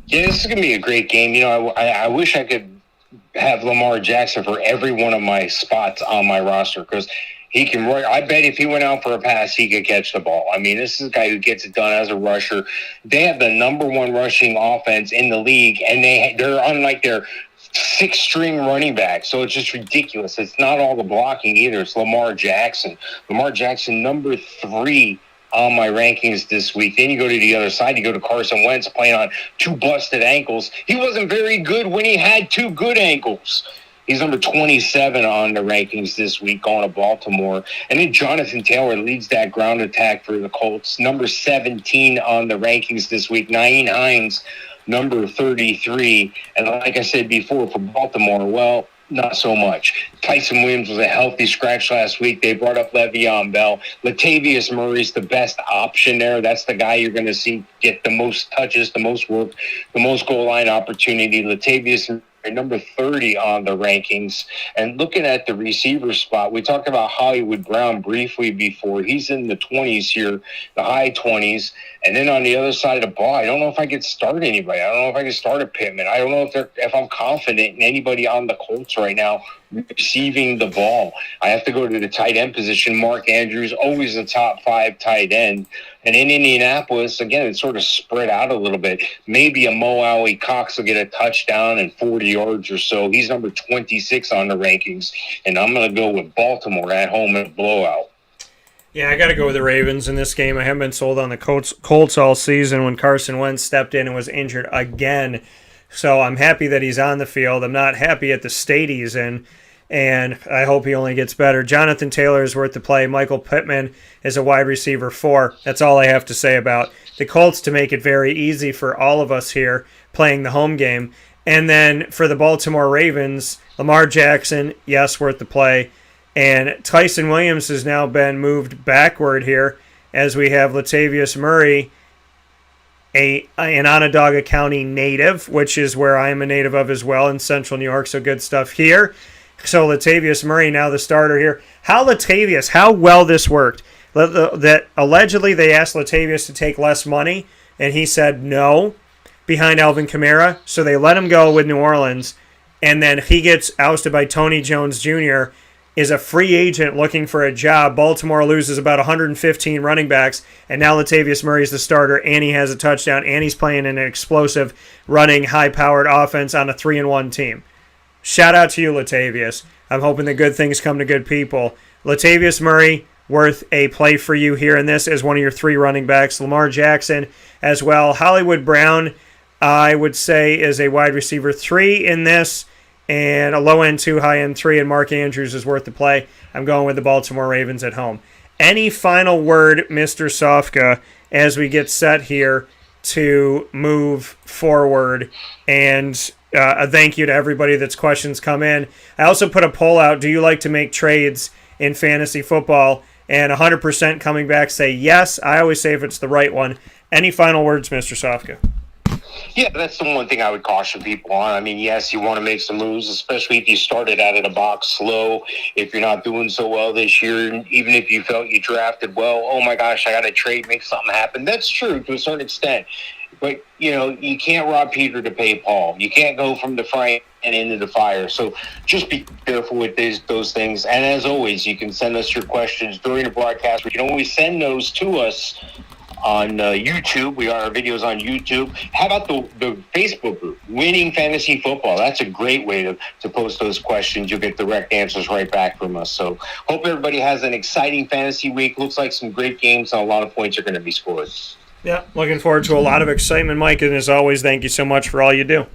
S2: Yeah, this is going to be a great game. You know, I wish I could have Lamar Jackson for every one of my spots on my roster because he can run. I bet if he went out for a pass, he could catch the ball. I mean, this is a guy who gets it done as a rusher. They have the number 1 rushing offense in the league, and they're unlike their 6th-string running back. So it's just ridiculous. It's not all the blocking either. It's Lamar Jackson. Lamar Jackson, number 3 on my rankings this week. Then you go to the other side. You go to Carson Wentz playing on 2 busted ankles. He wasn't very good when he had 2 good ankles. He's number 27 on the rankings this week going to Baltimore. And then Jonathan Taylor leads that ground attack for the Colts. Number 17 on the rankings this week. Nyheim Hines, number 33. And like I said before, for Baltimore, well, not so much. Tyson Williams was a healthy scratch last week. They brought up Le'Veon Bell. Latavius Murray's the best option there. That's the guy you're going to see get the most touches, the most work, the most goal line opportunity. Latavius Murray, number 30 on the rankings. And looking at the receiver spot, we talked about Hollywood Brown briefly before. He's in the 20s here, the high 20s. And then on the other side of the ball, I don't know if I could start anybody. I don't know if I could start a Pittman. I don't know if I'm confident in anybody on the Colts right now receiving the ball. I have to go to the tight end position. Mark Andrews, always a top 5 tight end. And in Indianapolis, again, it's sort of spread out a little bit. Maybe a Mo Alley Cox will get a touchdown and 40 yards or so. He's number 26 on the rankings. And I'm going to go with Baltimore at home in a blowout.
S1: Yeah, I got to go with the Ravens in this game. I haven't been sold on the Colts all season when Carson Wentz stepped in and was injured again. So I'm happy that he's on the field. I'm not happy at the state he's in, and I hope he only gets better. Jonathan Taylor is worth the play. Michael Pittman is a wide receiver 4. That's all I have to say about the Colts to make it very easy for all of us here playing the home game. And then for the Baltimore Ravens, Lamar Jackson, yes, worth the play. And Tyson Williams has now been moved backward here as we have Latavius Murray, an Onondaga County native, which is where I am a native of as well in central New York, so good stuff here. So Latavius Murray now the starter here. How well this worked. That allegedly they asked Latavius to take less money, and he said no behind Alvin Kamara, so they let him go with New Orleans, and then he gets ousted by Tony Jones Jr., is a free agent looking for a job. Baltimore loses about 115 running backs, and now Latavius Murray is the starter, and he has a touchdown, and he's playing an explosive, running, high-powered offense on a 3-1 team. Shout out to you, Latavius. I'm hoping that good things come to good people. Latavius Murray, worth a play for you here in this as one of your 3 running backs. Lamar Jackson as well. Hollywood Brown, I would say, is a wide receiver 3 in this. and a low end 2, high end 3, and Mark Andrews is worth the play. I'm going with the Baltimore Ravens at home. Any final word, Mr. Sofka, as we get set here to move forward? And a thank you to everybody that's questions come in. I also put a poll out. Do you like to make trades in fantasy football? And 100% coming back say yes. I always say if it's the right one. Any final words, Mr. Sofka?
S2: Yeah, that's the one thing I would caution people on. I mean, yes, you want to make some moves, especially if you started out of the box slow. If you're not doing so well this year, even if you felt you drafted well, oh my gosh, I got to trade, make something happen. That's true to a certain extent. But, you can't rob Peter to pay Paul. You can't go from the frying and into the fire. So just be careful with those things. And as always, you can send us your questions during the broadcast. You can always send those to us on YouTube. We are our videos on YouTube. How about the Facebook group, Winning Fantasy Football? That's a great way to post those questions. You'll get direct answers right back from us. So hope everybody has an exciting fantasy week. Looks like some great games and a lot of points are going to be scored.
S1: Yeah, looking forward to a lot of excitement, Mike. And as always, thank you so much for all you do.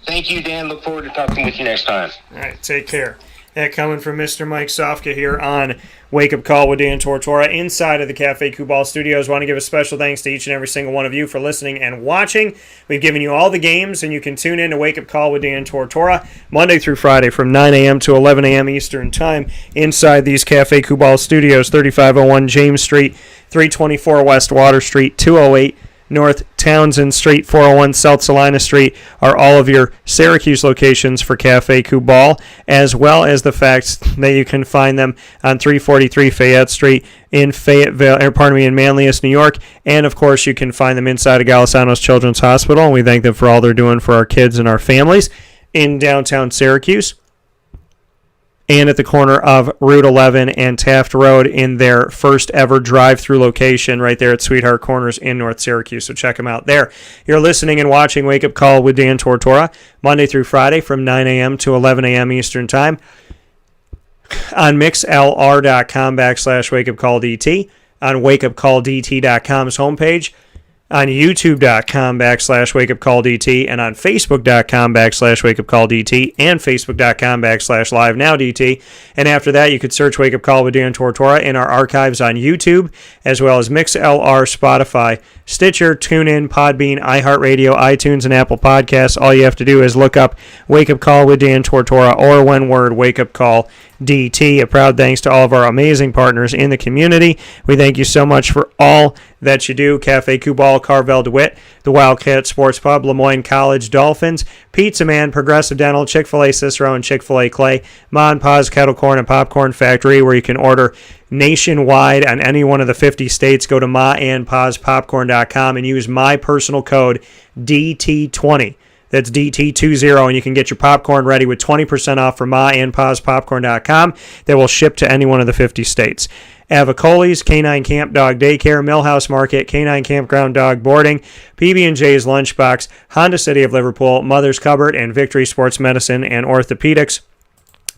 S2: Thank you, Dan. Look forward to talking with you next time.
S1: All right, take care. That coming from Mr. Mike Sofka here on Wake Up Call with Dan Tortora inside of the Cafe Kubal Studios. Want to give a special thanks to each and every single one of you for listening and watching. We've given you all the games, and you can tune in to Wake Up Call with Dan Tortora Monday through Friday from 9 a.m. to 11 a.m. Eastern Time inside these Cafe Kubal Studios, 3501 James Street, 324 West Water Street, 208 North Townsend Street, 401 South Salina Street are all of your Syracuse locations for Cafe Kubal, as well as the fact that you can find them on 343 Fayette Street in in Manlius, New York, and of course you can find them inside of Galisanos Children's Hospital, and we thank them for all they're doing for our kids and our families in downtown Syracuse, and at the corner of Route 11 and Taft Road in their first ever drive-through location right there at Sweetheart Corners in North Syracuse. So check them out there. You're listening and watching Wake Up Call with Dan Tortora Monday through Friday from 9 a.m. to 11 a.m. Eastern Time on mixlr.com/wakeupcalldt, on wakeupcalldt.com's homepage, on youtube.com/wakeupcalldt, and on facebook.com/wakeupcalldt, and facebook.com/livenowdt. And after that, you could search Wake Up Call with Dan Tortora in our archives on YouTube, as well as MixLR, Spotify, Stitcher, TuneIn, Podbean, iHeartRadio, iTunes, and Apple Podcasts. All you have to do is look up Wake Up Call with Dan Tortora, or one word, Wake Up Call DT. A proud thanks to all of our amazing partners in the community. We thank you so much for all that you do. Cafe Kubal, Carvel DeWitt, the Wildcat Sports Pub, Lemoyne College Dolphins, Pizza Man, Progressive Dental, Chick-fil-A Cicero, and Chick-fil-A Clay, Ma and Pa's Kettle Corn and Popcorn Factory, where you can order nationwide on any one of the 50 states. Go to maandpaspopcorn.com and use my personal code DT20. That's DT20, and you can get your popcorn ready with 20% off from maandpaspopcorn.com that will ship to any one of the 50 states. Avicoli's, Canine Camp Dog Daycare, Millhouse Market, Canine Campground Dog Boarding, PB&J's Lunchbox, Honda City of Liverpool, Mother's Cupboard, and Victory Sports Medicine and Orthopedics.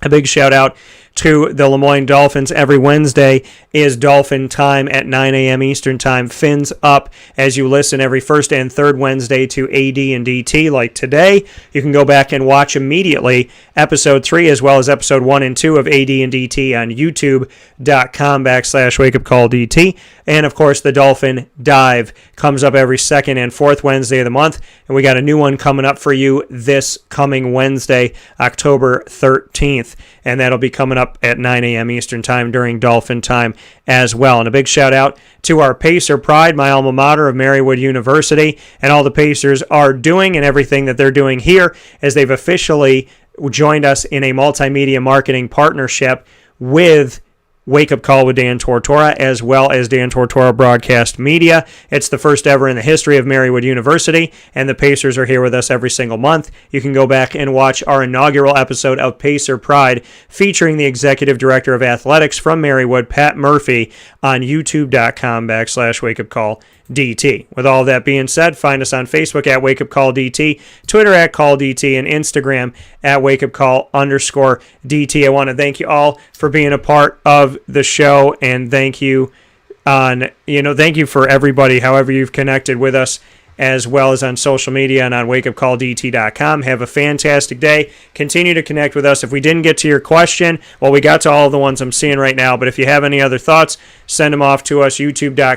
S1: A big shout out to the Lemoyne Dolphins. Every Wednesday is Dolphin Time at 9 a.m. Eastern Time. Fins up as you listen every first and third Wednesday to AD and DT. Like today, you can go back and watch immediately Episode 3 as well as Episode 1 and 2 of AD and DT on youtube.com/wakeupcalldt. And, of course, the Dolphin Dive comes up every second and fourth Wednesday of the month. And we got a new one coming up for you this coming Wednesday, October 13th. And that'll be coming up at 9 a.m. Eastern Time during Dolphin Time as well. And a big shout out to our Pacer Pride, my alma mater of Marywood University, and all the Pacers are doing and everything that they're doing here as they've officially joined us in a multimedia marketing partnership with Wake Up Call with Dan Tortora, as well as Dan Tortora Broadcast Media. It's the first ever in the history of Marywood University, and the Pacers are here with us every single month. You can go back and watch our inaugural episode of Pacer Pride, featuring the Executive Director of Athletics from Marywood, Pat Murphy, on youtube.com/wakeupcalldt. With all that being said, find us on Facebook at Wake Up Call DT, Twitter at Call DT, and Instagram at Wake Up Call_DT. I want to thank you all for being a part of the show, and thank you for everybody, however you've connected with us as well as on social media and on wakeupcalldt.com. Have a fantastic day. Continue to connect with us. If we didn't get to your question, well, we got to all of the ones I'm seeing right now, but if you have any other thoughts, send them off to us, youtube.com